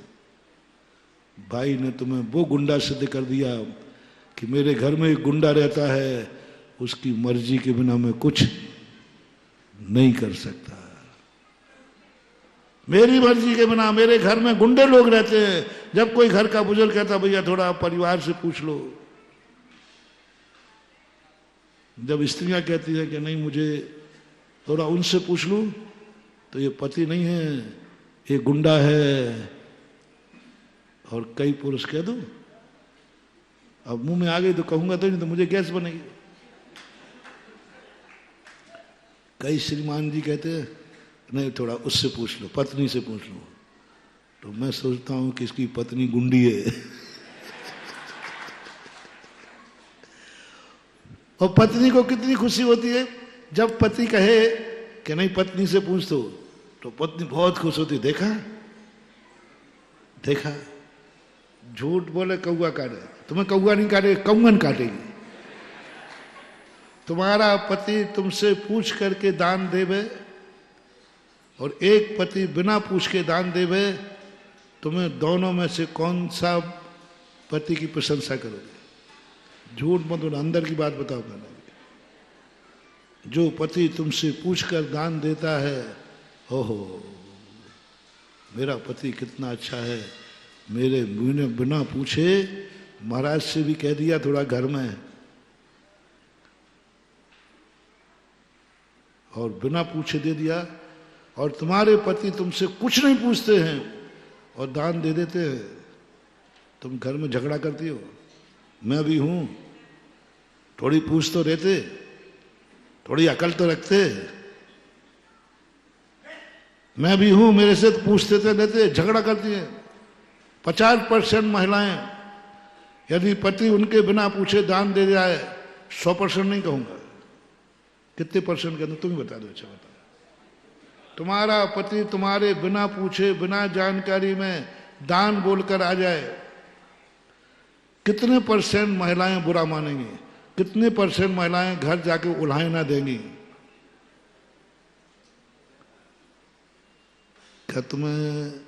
भाई ने तुम्हें वो गुंडा सिद्ध कर दिया कि मेरे घर में एक गुंडा रहता है, उसकी मर्जी के बिना मैं कुछ नहीं कर सकता। मेरी मर्जी के बिना मेरे घर में गुंडे लोग रहते हैं। जब कोई घर का बुजुर्ग कहता भैया थोड़ा परिवार से पूछ लो, जब स्त्रियां कहती है कि नहीं मुझे थोड़ा उनसे पूछ लूं, तो ये पति नहीं है, ये गुंडा है। और कई पुरुष कह दो, अब मुंह में आ गई तो कहूंगा तो नहीं, तो मुझे गैस बनेगी। कई श्रीमान जी कहते हैं नहीं थोड़ा उससे पूछ लो, पत्नी से पूछ लो, तो मैं सोचता हूं कि इसकी पत्नी गुंडी है। और पत्नी को कितनी खुशी होती है जब पति कहे कि नहीं पत्नी से पूछ दो, तो पत्नी बहुत खुश होती है। देखा देखा, झूठ बोले कौआ काटे, तुम्हें कौआ नहीं काटे, कौगन काटेगी। तुम्हारा पति तुमसे पूछ करके दान देवे और एक पति बिना पूछ के दान देवे, तुम्हें दोनों में से कौन सा पति की प्रशंसा करोगे? झूठ मत बोलो, अंदर की बात बताओ मैंने। जो पति तुमसे पूछकर दान देता है, ओहो मेरा पति कितना अच्छा है, मेरे बिना पूछे महाराज से भी कह दिया थोड़ा घर में, और बिना पूछे दे दिया। और तुम्हारे पति तुमसे कुछ नहीं पूछते हैं और दान दे देते हैं, तुम घर में झगड़ा करती हो। मैं भी हूं, थोड़ी पूछ तो रहते, थोड़ी अकल तो रखते। मैं भी हूं, मेरे से तो पूछते थे रहते, झगड़ा करती हैं। 50% महिलाएं यदि पति उनके बिना पूछे दान दे जाए, 100% नहीं कहूंगा, कितने परसेंट कहते तुम ही बता दो। अच्छा बता, तुम्हारा पति तुम्हारे बिना पूछे बिना जानकारी में दान बोलकर आ जाए, कितने % महिलाएं बुरा मानेंगी? कितने % महिलाएं घर जाके उल्हाए ना देंगी? क्या तुम्हें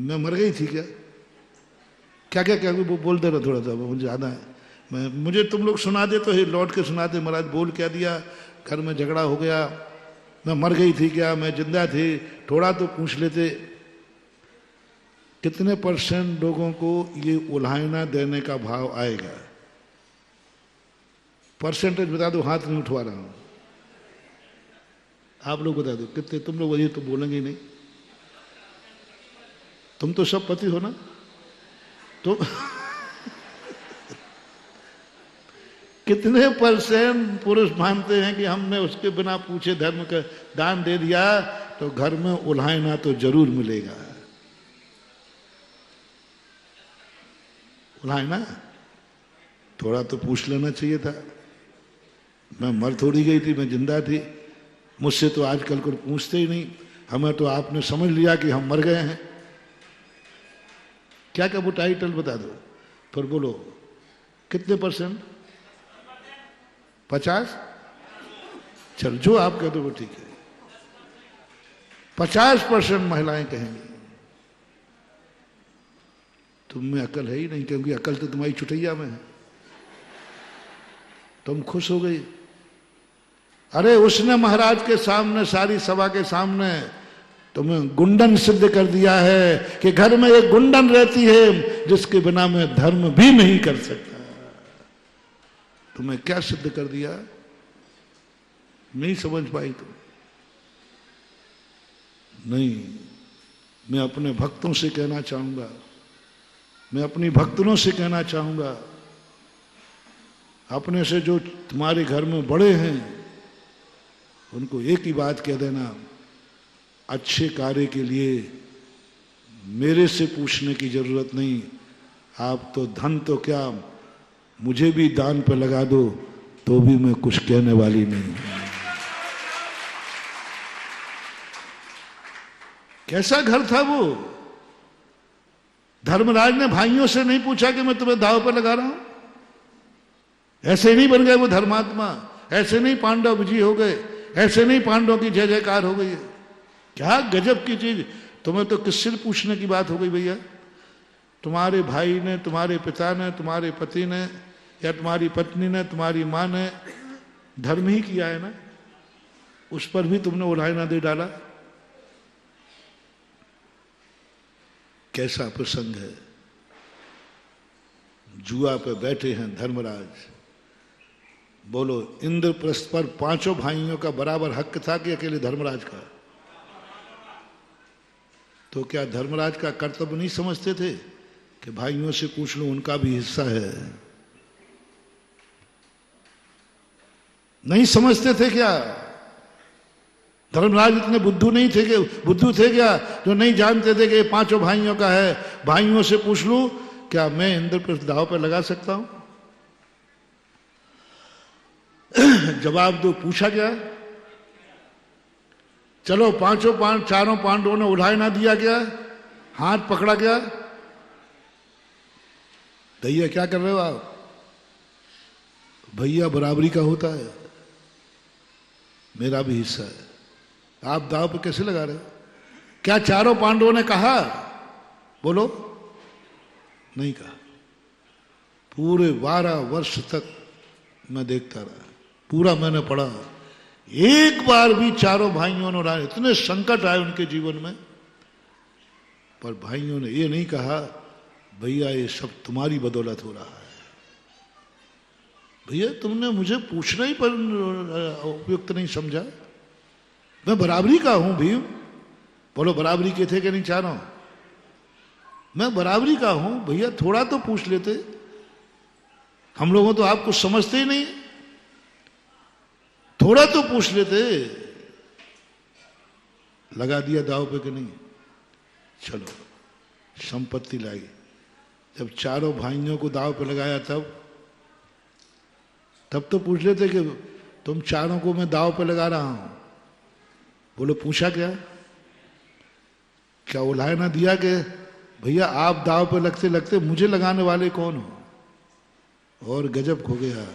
मैं मर गई थी क्या? क्या क्या क्या वो बोल दे रहा थोड़ा सा, मुझे ज्यादा है। मुझे तुम लोग सुना दे तो लौट के सुना दे, महाराज बोल क्या दिया, घर में झगड़ा हो गया, मैं मर गई थी क्या, मैं जिंदा थी, थोड़ा तो पूछ लेते। कितने % लोगों को ये उल्हायना देने का भाव आएगा? परसेंटेज बता दो, हाथ नहीं उठवा रहा हूं, आप लोग बता दो कितने। तुम लोग ये तो बोलेंगे ही नहीं, तुम तो सब पति हो ना, तो कितने % पुरुष मानते हैं कि हमने उसके बिना पूछे धर्म का दान दे दिया तो घर में उल्हायना तो जरूर मिलेगा? उल्हायना थोड़ा तो पूछ लेना चाहिए था। मैं मर थोड़ी गई थी, मैं जिंदा थी। मुझसे तो आजकल कोई पूछते ही नहीं, हमें तो आपने समझ लिया कि हम मर गए हैं। क्या क्या वो टाइटल बता दो, फिर बोलो कितने %? 50? चल जो आप कह दो वो ठीक है। 50% महिलाएं कहेंगी। तुम में अकल है ही नहीं, क्योंकि अकल तो तुम्हारी चुटैया में है। तुम खुश हो गई, अरे उसने महाराज के सामने, सारी सभा के सामने तुम्हें गुंडन सिद्ध कर दिया है कि घर में एक गुंडन रहती है जिसके बिना मैं धर्म भी नहीं कर सकता। तुम्हें क्या सिद्ध कर दिया? नहीं समझ पाई तुम? नहीं, मैं अपने भक्तों से कहना चाहूंगा, मैं अपनी भक्तों से कहना चाहूंगा, अपने से जो तुम्हारे घर में बड़े हैं उनको एक ही बात कह देना, अच्छे कार्य के लिए मेरे से पूछने की जरूरत नहीं। आप तो धन तो क्या, मुझे भी दान पे लगा दो तो भी मैं कुछ कहने वाली नहीं। कैसा घर था वो? धर्मराज ने भाइयों से नहीं पूछा कि मैं तुम्हें दाव पर लगा रहा हूं। ऐसे नहीं बन गए वो धर्मात्मा, ऐसे नहीं पांडव विजयी हो गए, ऐसे नहीं पांडवों की जय जयकार हो गई। क्या गजब की चीज! तुम्हें तो किससे पूछने की बात हो गई भैया? तुम्हारे भाई ने, तुम्हारे पिता ने, तुम्हारे पति ने, या तुम्हारी पत्नी ने, तुम्हारी मां ने धर्म ही किया है ना, उस पर भी तुमने उल्हायना दे डाला। कैसा प्रसंग है! जुआ पे बैठे हैं धर्मराज। बोलो, इंद्रप्रस्थ पर 5 भाइयों का बराबर हक था कि अकेले धर्मराज का? तो क्या धर्मराज का कर्तव्य नहीं समझते थे कि भाइयों से पूछ लो, उनका भी हिस्सा है? नहीं समझते थे क्या? धर्मराज इतने बुद्धू नहीं थे कि बुद्धू थे क्या जो नहीं जानते थे कि 5 भाइयों का है? भाइयों से पूछ लूं, क्या मैं इंद्रप्रस्थ दाव पर लगा सकता हूं? जवाब दो, पूछा क्या? चलो 4 पांडवों ने उठाए ना दिया क्या? हाथ पकड़ा क्या? भैया क्या कर रहे हो आप? भैया बराबरी का होता है। मेरा भी हिस्सा है। आप दाव पे कैसे लगा रहे हो? क्या चारों पांडवों ने कहा? बोलो, नहीं कहा। पूरे 12 वर्ष तक मैं देखता रहा, पूरा मैंने पढ़ा, एक बार भी चारों भाइयों ने, इतने संकट आए उनके जीवन में, पर भाइयों ने ये नहीं कहा भैया ये सब तुम्हारी बदौलत हो रहा है, भैया तुमने मुझे पूछना ही पर उपयुक्त नहीं समझा, मैं बराबरी का हूं भीम। बोलो, बराबरी के थे कि नहीं चारों? मैं बराबरी का हूं भैया, थोड़ा तो पूछ लेते। हम लोगों तो आपको समझते ही नहीं, थोड़ा तो पूछ लेते। लगा दिया दाव पे कि नहीं? चलो, संपत्ति लाई। जब चारों भाइयों को दाव पे लगाया तब तो पूछ लेते कि तुम चारों को मैं दाव पे लगा रहा हूं। बोलो, पूछा क्या उलाय ना दिया कि भैया आप दाव पे लगते लगते मुझे लगाने वाले कौन हो? और गजब खो गया।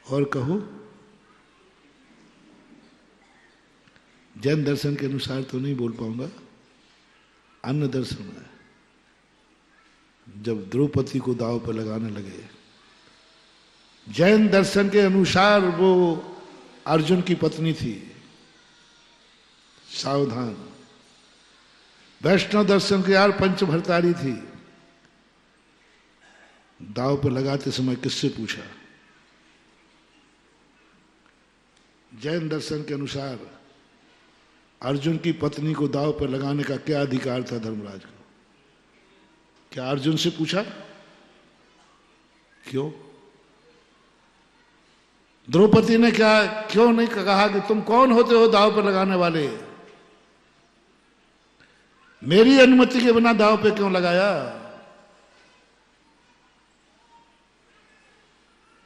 और कहो, जैन दर्शन के अनुसार तो नहीं बोल पाऊंगा, अन्य दर्शन है, जब द्रौपदी को दाव पर लगाने लगे, जैन दर्शन के अनुसार वो अर्जुन की पत्नी थी, सावधान। वैष्णव दर्शन के यार पंचभरतारी थी। दाव पर लगाते समय किससे पूछा? जैन दर्शन के अनुसार अर्जुन की पत्नी को दाव पर लगाने का क्या अधिकार था धर्मराज को? क्या अर्जुन से पूछा? क्यों? द्रौपदी ने क्यों नहीं कहा कि तुम कौन होते हो दाव पर लगाने वाले? मेरी अनुमति के बिना दाव पे क्यों लगाया?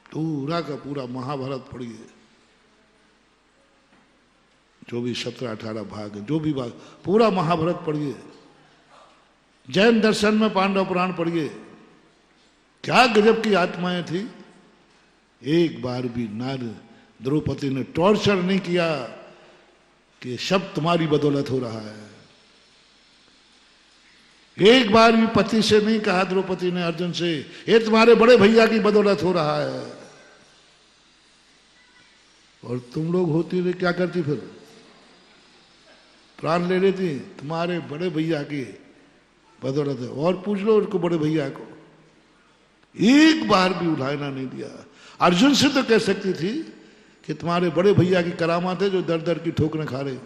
पूरा का पूरा महाभारत पढ़िए, जो भी 17-18 भाग है, जो भी भाग, पूरा महाभारत पढ़िए। जैन दर्शन में पांडव पुराण पढ़िए। क्या गजब की आत्माएं थी। एक बार भी नार द्रौपदी ने टॉर्चर नहीं किया कि सब तुम्हारी बदौलत हो रहा है। एक बार भी पति से नहीं कहा द्रौपदी ने अर्जुन से, ये तुम्हारे बड़े भैया की बदौलत हो रहा है। और तुम लोग होती रही क्या करती? फिर प्राण ले लेती, तुम्हारे बड़े भैया की बदौलत है। और पूछ लो उनको, बड़े भैया को एक बार भी उठाना नहीं दिया। अर्जुन से तो कह सकती थी कि तुम्हारे बड़े भैया की करामात है जो दर दर की ठोकरें खा रहे।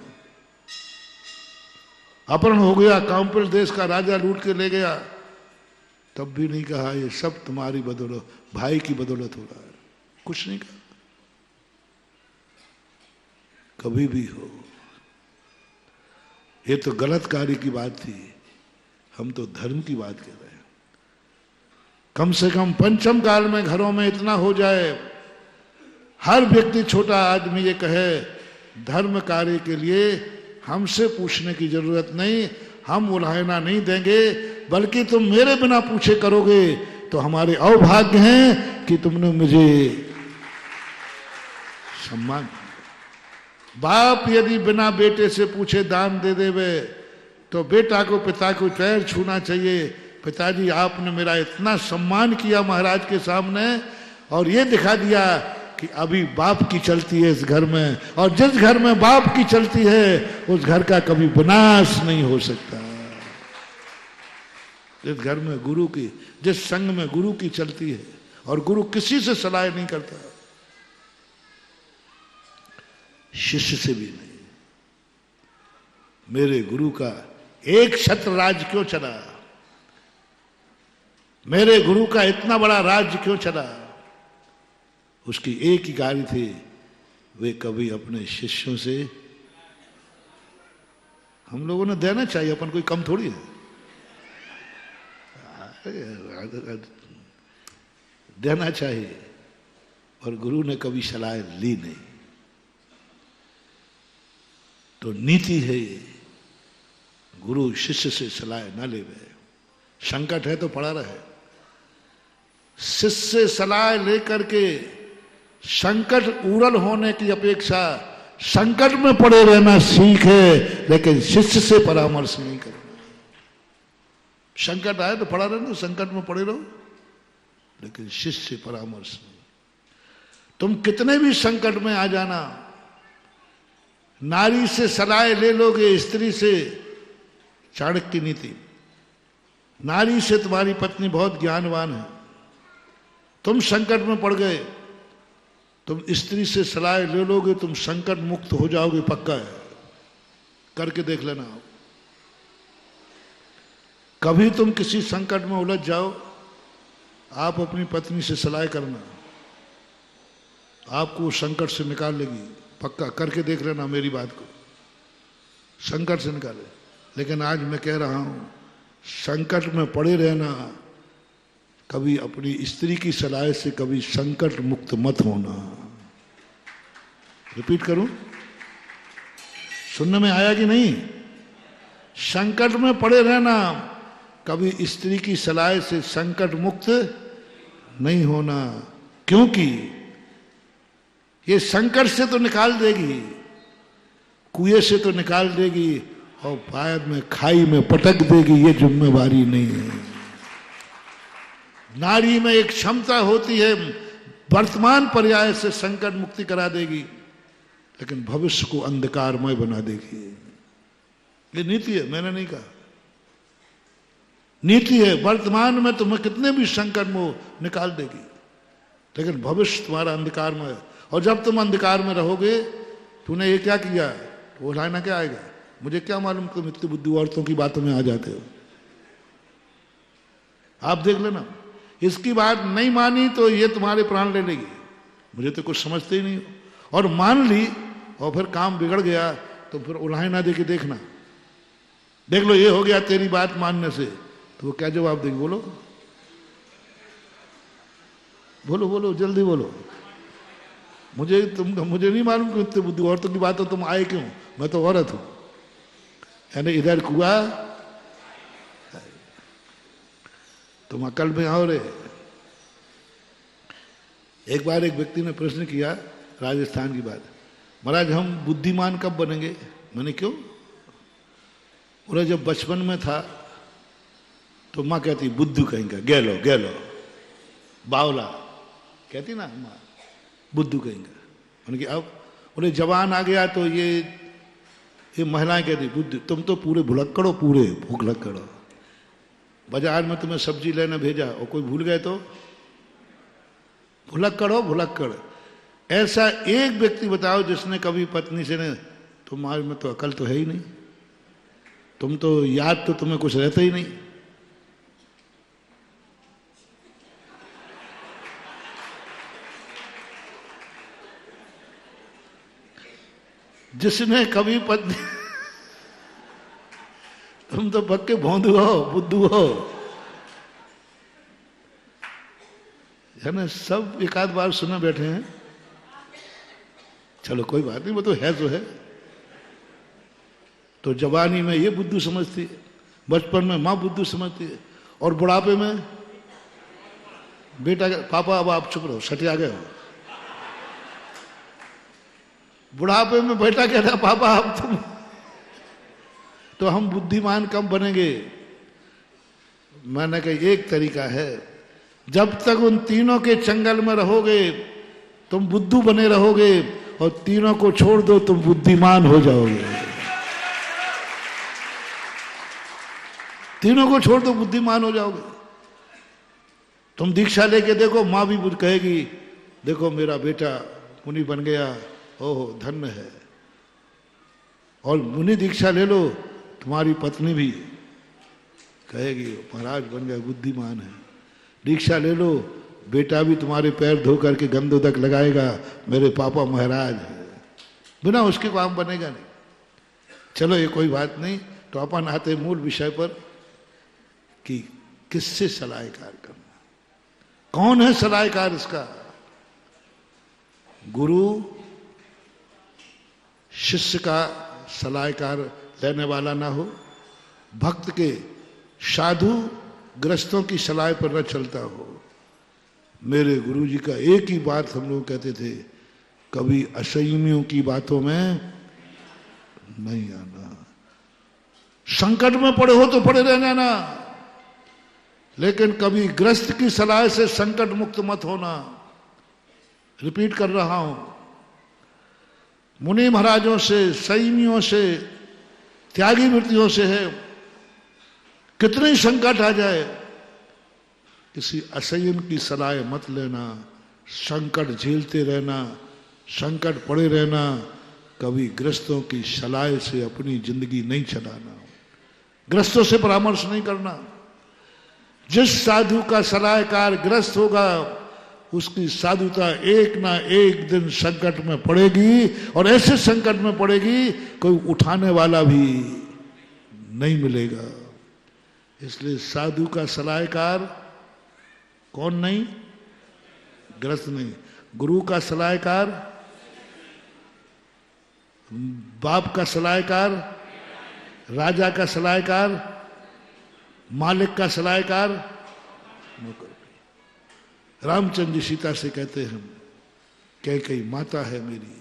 अपहरण हो गया, काम्पिल देश का राजा लूट के ले गया, तब भी नहीं कहा ये सब तुम्हारी बदौलत, भाई की बदौलत हो रहा है। कुछ नहीं कहा, कभी भी हो। ये तो गलत कार्य की बात थी, हम तो धर्म की बात कर रहे हैं। कम से कम पंचम काल में घरों में इतना हो जाए, हर व्यक्ति, छोटा आदमी ये कहे धर्म कार्य के लिए हमसे पूछने की जरूरत नहीं, हम उलाहना नहीं देंगे, बल्कि तुम मेरे बिना पूछे करोगे तो हमारे अभाग्य हैं कि तुमने मुझे सम्मान। बाप यदि बिना बेटे से पूछे दान दे देवे तो बेटा को पिता को पैर छूना चाहिए। पिताजी आपने मेरा इतना सम्मान किया महाराज के सामने, और ये दिखा दिया कि अभी बाप की चलती है इस घर में, और जिस घर में बाप की चलती है उस घर का कभी विनाश नहीं हो सकता। जिस घर में गुरु की, जिस संघ में गुरु की चलती है, और गुरु किसी से सलाह नहीं करता, शिष्य से भी नहीं। मेरे गुरु का एक छत्र राज क्यों चला? मेरे गुरु का इतना बड़ा राज्य क्यों चला? उसकी एक ही गाड़ी थी, वे कभी अपने शिष्यों से, हम लोगों ने देना चाहिए, अपन कोई कम थोड़ी है, देना चाहिए। और गुरु ने कभी सलाह ली नहीं। तो नीति है ये, गुरु शिष्य से सलाह न लेवे। संकट है तो पड़ा रहे। शिष्य से सलाह लेकर के संकट उड़ल होने की अपेक्षा संकट में पड़े रहना सीखे, लेकिन शिष्य से परामर्श नहीं करना। संकट आए तो पड़ा रहना, संकट में पड़े रहो, लेकिन शिष्य से परामर्श नहीं। तुम कितने भी संकट में आ जाना, नारी से सलाह ले लोगे, स्त्री से, चाणक्य नीति, नारी से तुम्हारी पत्नी बहुत ज्ञानवान है, तुम संकट में पड़ गए, तुम स्त्री से सलाह ले लोगे, तुम संकट मुक्त हो जाओगे, पक्का है, करके देख लेना। कभी तुम किसी संकट में उलझ जाओ, आप अपनी पत्नी से सलाह करना, आपको संकट से निकाल लेगी, पक्का, करके देख लेना मेरी बात को, संकट से निकाले। लेकिन आज मैं कह रहा हूं, संकट में पड़े रहना, कभी अपनी स्त्री की सलाह से कभी संकट मुक्त मत होना। रिपीट करूं, सुनने में आया कि नहीं? संकट में पड़े रहना, कभी स्त्री की सलाह से संकट मुक्त नहीं होना, क्योंकि ये संकट से तो निकाल देगी, कुएं से तो निकाल देगी, और बाद में खाई में पटक देगी, ये जिम्मेवारी नहीं है। नारी में एक क्षमता होती है, वर्तमान पर्याय से संकट मुक्ति करा देगी, लेकिन भविष्य को अंधकारमय बना देगी। ये नीति है, मैंने नहीं कहा, नीति है। वर्तमान में तुम्हें कितने भी संकट में निकाल देगी, लेकिन भविष्य तुम्हारा अंधकारमय है। और जब तुम अंधकार में रहोगे, तूने ये क्या किया, तो वो लाना क्या आएगा, मुझे क्या मालूम, तुम इतनी बुद्धि औरतों की बातों में आ जाते हो। आप देख लेना, इसकी बात नहीं मानी तो ये तुम्हारे प्राण ले लेगी, मुझे तो कुछ समझते ही नहीं हो, और मान ली और फिर काम बिगड़ गया तो फिर उल्हाई ना दे के देखना, देख लो ये हो गया तेरी बात मानने से, तो वो क्या जवाब देगी, बोलो बोलो बोलो, जल्दी बोलो। मुझे नहीं मालूम कि इतनी बुद्धि औरतों की बातों तुम आए क्यों, मैं तो औरत हूं, यानी इधर कुआ तुम अकल में आओ रे। एक बार एक व्यक्ति ने प्रश्न किया, राजस्थान की बात, महाराज हम बुद्धिमान कब बनेंगे? मैंने क्यों? बोले जब बचपन में था तो माँ कहती बुद्धू कहेंगे, गेलो गेलो, बावला कहती ना माँ, बुद्धू कहेंगे। मैंने कि अब बोले जवान आ गया तो ये महिलाएं कहती बुद्धू, तुम तो पूरे भुलक्कड़ो, पूरे भुलक्कड़ो। बाजार में तुम्हें सब्जी लेने भेजा और कोई भूल गए तो भुलक्कड़ हो, भुलक्कड़। ऐसा एक व्यक्ति बताओ जिसने कभी पत्नी से ने, तुम्हारे में तो अकल तो है ही नहीं, तुम तो याद तो तुम्हें कुछ रहता ही नहीं। जिसने कभी पत्नी तुम तो पक्के भोंदू हो, बुद्धू हो, है ना? सब एक आध बार सुने बैठे हैं, चलो कोई बात नहीं, वो तो है जो है। तो जवानी में ये बुद्धू समझती है, बचपन में माँ बुद्धू समझती है, और बुढ़ापे में बेटा पापा अब आप चुप रहो, सटिया गए हो। बुढ़ापे में बेटा कहता पापा अब तुम, तो हम बुद्धिमान कब बनेंगे? मैंने कहा एक तरीका है, जब तक उन तीनों के चंगल में रहोगे तुम बुद्धू बने रहोगे, और तीनों को छोड़ दो तुम बुद्धिमान हो जाओगे। तीनों को छोड़ दो बुद्धिमान हो जाओगे। तुम दीक्षा लेके देखो, माँ भी कहेगी देखो मेरा बेटा मुनि बन गया, ओहो धन्य है। और मुनि दीक्षा ले लो, तुम्हारी पत्नी भी कहेगी महाराज बन गया, बुद्धिमान है। दीक्षा ले लो, बेटा भी तुम्हारे पैर धो करके गंधोदक लगाएगा, मेरे पापा महाराज है। बिना उसके काम बनेगा नहीं। चलो ये कोई बात नहीं, तो अपन आते मूल विषय पर कि किससे सलाहकार करना, कौन है सलाहकार इसका? गुरु शिष्य का सलाहकार लेने वाला ना हो, भक्त के साधु ग्रस्तों की सलाह पर न चलता हो। मेरे गुरुजी का एक ही बात हम लोग कहते थे कभी असंयमियों की बातों में नहीं आना। संकट में पड़े हो तो पड़े रह जाना, लेकिन कभी ग्रस्त की सलाह से संकट मुक्त मत होना। रिपीट कर रहा हूं, मुनि महाराजों से, संयमियों से, त्यागी वृत्तियों से है, कितने संकट आ जाए, किसी असंयम की सलाह मत लेना। संकट झेलते रहना, संकट पड़े रहना, कभी ग्रस्तों की सलाह से अपनी जिंदगी नहीं चलाना, ग्रस्तों से परामर्श नहीं करना। जिस साधु का सलाहकार ग्रस्त होगा, उसकी साधुता एक ना एक दिन संकट में पड़ेगी, और ऐसे संकट में पड़ेगी कोई उठाने वाला भी नहीं मिलेगा। इसलिए साधु का सलाहकार कौन नहीं? ग्रस्त नहीं। गुरु का सलाहकार, बाप का सलाहकार, राजा का सलाहकार, मालिक का सलाहकार नौकर। रामचंद्र जी सीता से कहते हैं, कैकेयी माता है मेरी,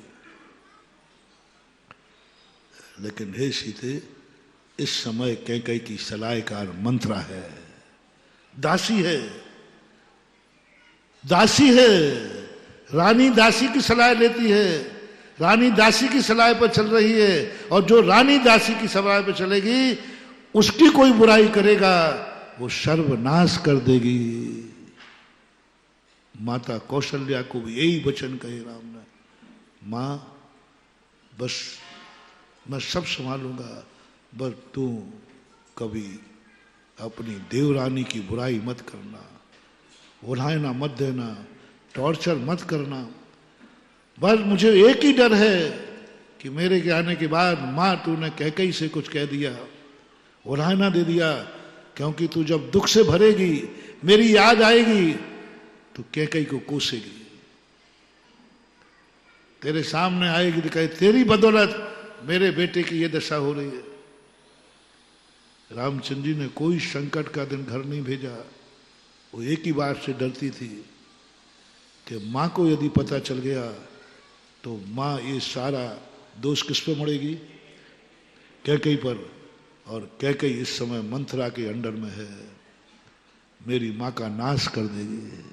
लेकिन हे सीते, इस समय कैकेयी की सलाहकार मंत्रा है, दासी है, दासी है। रानी दासी की सलाह लेती है, रानी दासी की सलाह पर चल रही है, और जो रानी दासी की सलाह पर चलेगी, उसकी कोई बुराई करेगा वो सर्वनाश कर देगी। माता कौशल्या को भी यही वचन कहे राम ने, मां बस मैं सब संभालूंगा, बस तू कभी अपनी देवरानी की बुराई मत करना, उल्हाना मत देना, टॉर्चर मत करना। बस मुझे एक ही डर है कि मेरे के आने के बाद मां तूने कैकेयी से कुछ कह दिया, उल्हाना दे दिया, क्योंकि तू जब दुख से भरेगी, मेरी याद आएगी, तो कैकेयी को कोसेगी, तेरे सामने आएगी तो कहे तेरी बदौलत मेरे बेटे की ये दशा हो रही है। रामचंद्र जी ने कोई संकट का दिन घर नहीं भेजा। वो एक ही बात से डरती थी कि मां को यदि पता चल गया तो मां ये सारा दोष किस पे मड़ेगी? कैकेयी पर। और कैकेयी इस समय मंथरा के अंडर में है, मेरी मां का नाश कर देगी।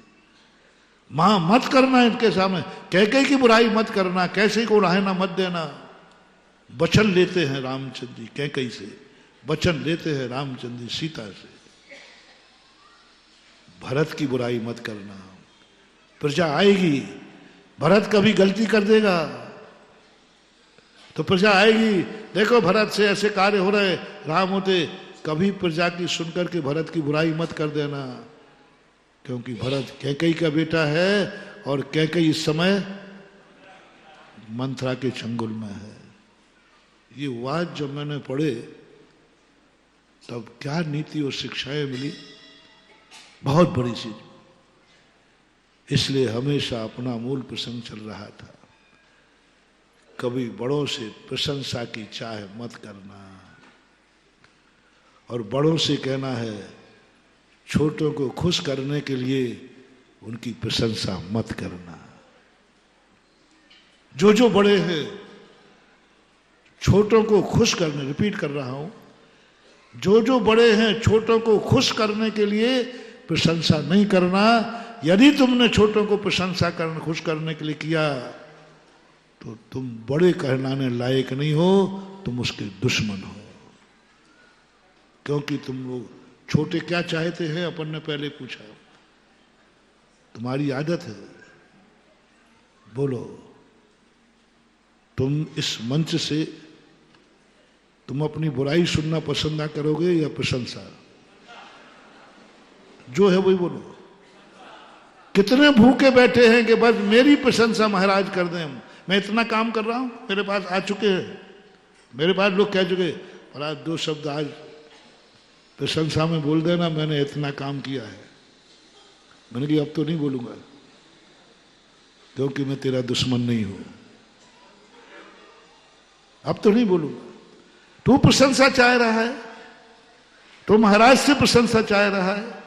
मां मत करना इनके सामने, कैकेयी की बुराई मत करना, कैसे को रहना मत देना। वचन लेते हैं रामचंद्र जी कैकेयी से, वचन लेते हैं रामचंद्र जी सीता से, भरत की बुराई मत करना। प्रजा आएगी, भरत कभी गलती कर देगा तो प्रजा आएगी, देखो भरत से ऐसे कार्य हो रहे, राम होते, कभी प्रजा की सुनकर के भरत की बुराई मत कर देना, क्योंकि भरत कैकेयी का बेटा है, और कैकेयी इस समय मंथरा के चंगुल में है। ये बात जब मैंने पढ़े तब क्या नीति और शिक्षाएं मिली, बहुत बड़ी चीज। इसलिए हमेशा अपना मूल प्रसंग चल रहा था, कभी बड़ों से प्रशंसा की चाह मत करना, और बड़ों से कहना है छोटों को खुश करने के लिए उनकी प्रशंसा मत करना। जो बड़े हैं छोटों को खुश करने, रिपीट कर रहा हूं, जो बड़े हैं छोटों को खुश करने के लिए प्रशंसा नहीं करना। यदि तुमने छोटों को प्रशंसा करने, खुश करने के लिए किया, तो तुम बड़े कहलाने लायक नहीं हो, तुम उसके दुश्मन हो। क्योंकि तुम लोग छोटे क्या चाहते हैं, अपन ने पहले पूछा, तुम्हारी आदत है, बोलो तुम इस मंच से तुम अपनी बुराई सुनना पसंद ना करोगे या प्रशंसा? जो है वही बोलो। कितने भूखे बैठे हैं कि बस मेरी प्रशंसा महाराज कर दें, मैं इतना काम कर रहा हूं, मेरे पास आ चुके हैं, मेरे पास लोग कह चुके, महाराज 2 शब्द आज प्रशंसा में बोल देना, मैंने इतना काम किया है। मैंने कहा अब तो नहीं बोलूंगा, क्योंकि मैं तेरा दुश्मन नहीं हूं, अब तो नहीं बोलूंगा। तू प्रशंसा चाह रहा है, तो महाराज से प्रशंसा चाह रहा है,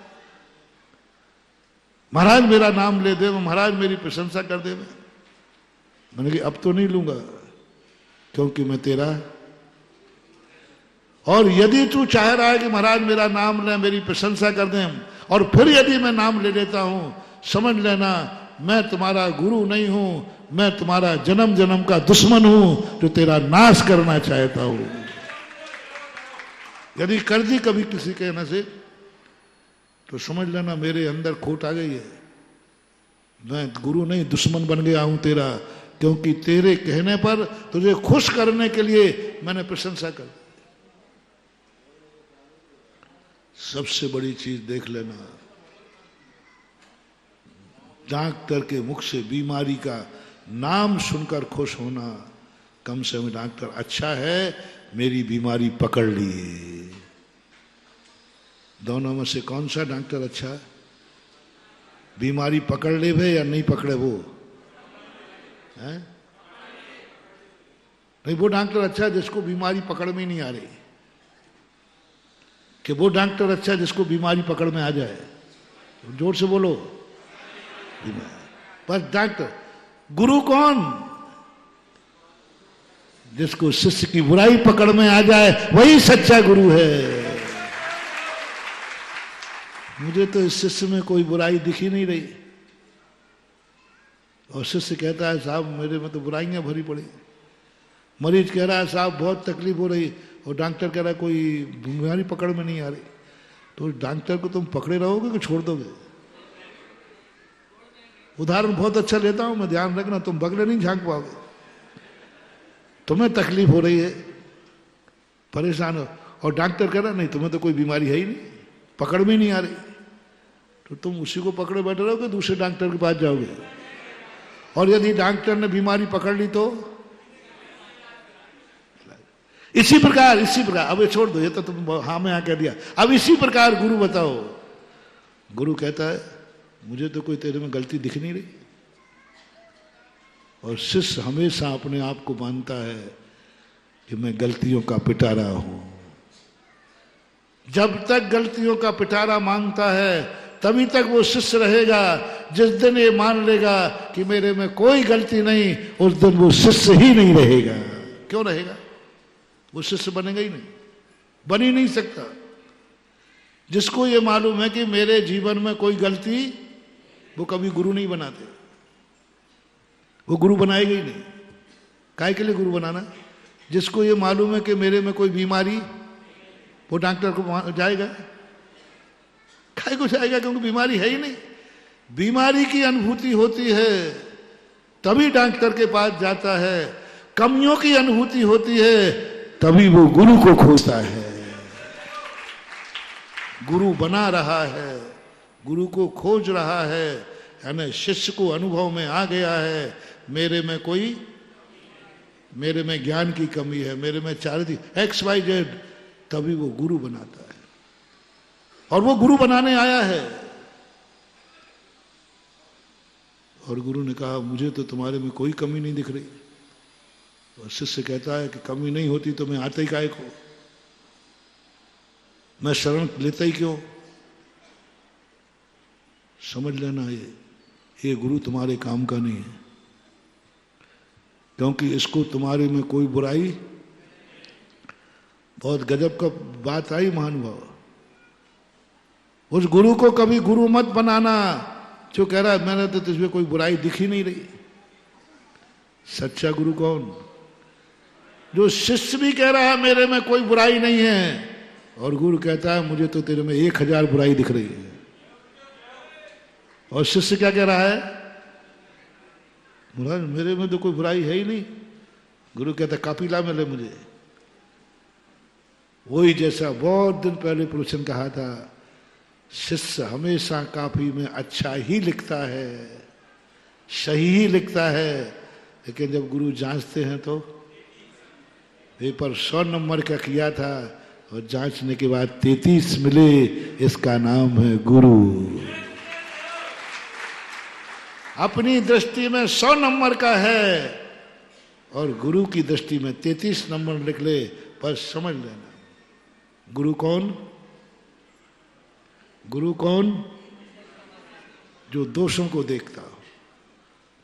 महाराज मेरा नाम ले दे, महाराज मेरी प्रशंसा कर दे। मैंने कहा अब तो नहीं लूंगा, क्योंकि मैं तेरा, और यदि तू चाह रहा है कि महाराज मेरा नाम ले, मेरी प्रशंसा कर दें, और फिर यदि मैं नाम ले लेता हूं, समझ लेना मैं तुम्हारा गुरु नहीं हूं, मैं तुम्हारा जन्म जन्म का दुश्मन हूं जो तेरा नाश करना चाहता हूं। यदि कर दी कभी किसी कहने से तो समझ लेना मेरे अंदर खोट आ गई है, मैं गुरु नहीं दुश्मन बन गया हूं तेरा, क्योंकि तेरे कहने पर तुझे खुश करने के लिए मैंने प्रशंसा कर। सबसे बड़ी चीज देख लेना, डॉक्टर के मुख से बीमारी का नाम सुनकर खुश होना, कम से कम डॉक्टर अच्छा है, मेरी बीमारी पकड़ ली। दोनों में से कौन सा डॉक्टर अच्छा है? बीमारी पकड़ ले भे या नहीं पकड़े वो है? नहीं, वो डॉक्टर अच्छा है जिसको बीमारी पकड़ में नहीं आ रही, कि वो डॉक्टर अच्छा है जिसको बीमारी पकड़ में आ जाए? जोर से बोलो। पर डॉक्टर, गुरु कौन? जिसको शिष्य की बुराई पकड़ में आ जाए वही सच्चा गुरु है। मुझे तो इस शिष्य में कोई बुराई दिख ही नहीं रही, और शिष्य कहता है साहब मेरे में तो बुराइयां भरी पड़ी। मरीज कह रहा है साहब बहुत तकलीफ हो रही, और डॉक्टर कह रहा है कोई बीमारी पकड़ में नहीं आ रही। तो डॉक्टर को तुम पकड़े रहोगे कि छोड़ दोगे? उदाहरण बहुत अच्छा लेता हूं मैं, ध्यान रखना, तुम बगले नहीं झांक पाओगे। तुम्हें तकलीफ हो रही है, परेशान हो, और डॉक्टर कह रहा नहीं तुम्हें तो कोई बीमारी है ही नहीं, पकड़ में नहीं आ रही, तो तुम उसी को पकड़े बैठे रहोगे, दूसरे डॉक्टर के पास जाओगे। और यदि डॉक्टर ने बीमारी पकड़ ली तो इसी प्रकार अब ये छोड़ दो, ये तो तुम हाँ में हाँ कह दिया। अब इसी प्रकार गुरु बताओ, गुरु कहता है मुझे तो कोई तेरे में गलती दिख नहीं रही, और शिष्य हमेशा अपने आप को मानता है कि मैं गलतियों का पिटारा हूं। जब तक गलतियों का पिटारा मांगता है तभी तक वो शिष्य रहेगा। जिस दिन ये मान लेगा कि मेरे में कोई गलती नहीं, उस दिन वो शिष्य ही नहीं रहेगा। क्यों रहेगा? वो शिष्य बनेगा ही नहीं, बन ही नहीं सकता। जिसको ये मालूम है कि मेरे जीवन में कोई गलती, वो कभी गुरु नहीं बनाते, वो गुरु बनाएगा ही नहीं। काहे के लिए गुरु बनाना? जिसको ये मालूम है कि मेरे में कोई बीमारी, वो डॉक्टर को जाएगा? काहे को जाएगा? क्योंकि बीमारी है ही नहीं। बीमारी की अनुभूति होती है तभी डॉक्टर के पास जाता है, कमियों की अनुभूति होती है तभी वो गुरु को खोजता है। गुरु बना रहा है, गुरु को खोज रहा है, यानी शिष्य को अनुभव में आ गया है मेरे में ज्ञान की कमी है, मेरे में चारित्र्य XYZ, तभी वो गुरु बनाता है। और वो गुरु बनाने आया है। और गुरु ने कहा मुझे तो तुम्हारे में कोई कमी नहीं दिख रही। और शिष्य कहता है कि कमी नहीं होती तो मैं आता ही काहे को, मैं शरण लेता ही क्यों? समझ लेना ये गुरु तुम्हारे काम का नहीं है, क्योंकि इसको तुम्हारे में कोई बुराई। बहुत गजब का बात आई महानुभाव। उस गुरु को कभी गुरु मत बनाना जो कह रहा है मैंने तो तुझमें कोई बुराई दिख ही नहीं रही। सच्चा गुरु कौन? जो शिष्य भी कह रहा है मेरे में कोई बुराई नहीं है, और गुरु कहता है मुझे तो तेरे में 1000 बुराई दिख रही है। और शिष्य क्या कह रहा है? मेरे में तो कोई बुराई है ही नहीं। गुरु कहता कापी ला मिले मुझे। वही जैसा बहुत दिन पहले प्रवचन कहा था, शिष्य हमेशा कापी में अच्छा ही लिखता है, सही ही लिखता है, लेकिन जब गुरु जांचते हैं तो पेपर 100 नंबर का किया था और जांचने के बाद 33 मिले, इसका नाम है गुरु। अपनी दृष्टि में 100 नंबर का है और गुरु की दृष्टि में 33 नंबर लिख ले, पर समझ लेना गुरु कौन? गुरु कौन? जो दोषों को देखता हो,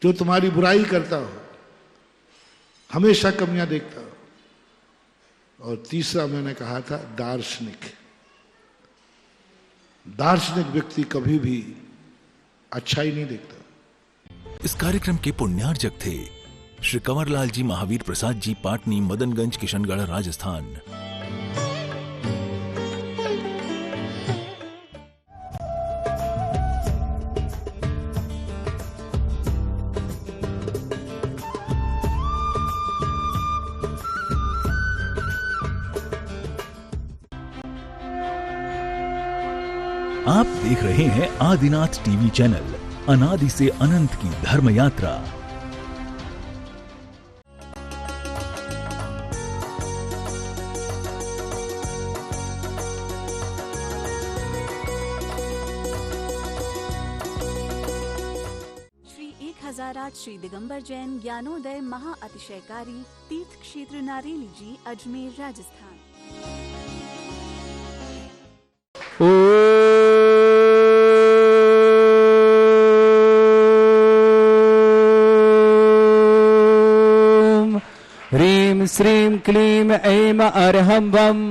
जो तुम्हारी बुराई करता हो, हमेशा कमियां देखता। और तीसरा मैंने कहा था दार्शनिक। दार्शनिक व्यक्ति कभी भी अच्छाई नहीं देखता। इस कार्यक्रम के पुण्यार्जक थे श्री कंवरलाल जी महावीर प्रसाद जी, पाटनी, मदनगंज, किशनगढ़, राजस्थान। आप देख रहे हैं आदिनाथ टीवी चैनल, अनादि से अनंत की धर्म यात्रा। श्री 1008 श्री दिगंबर जैन ज्ञानोदय महा अतिशयकारी तीर्थ क्षेत्र नारेली जी, अजमेर, राजस्थान। ह्रीं श्रीं क्लीं ऐं अरहं वम्।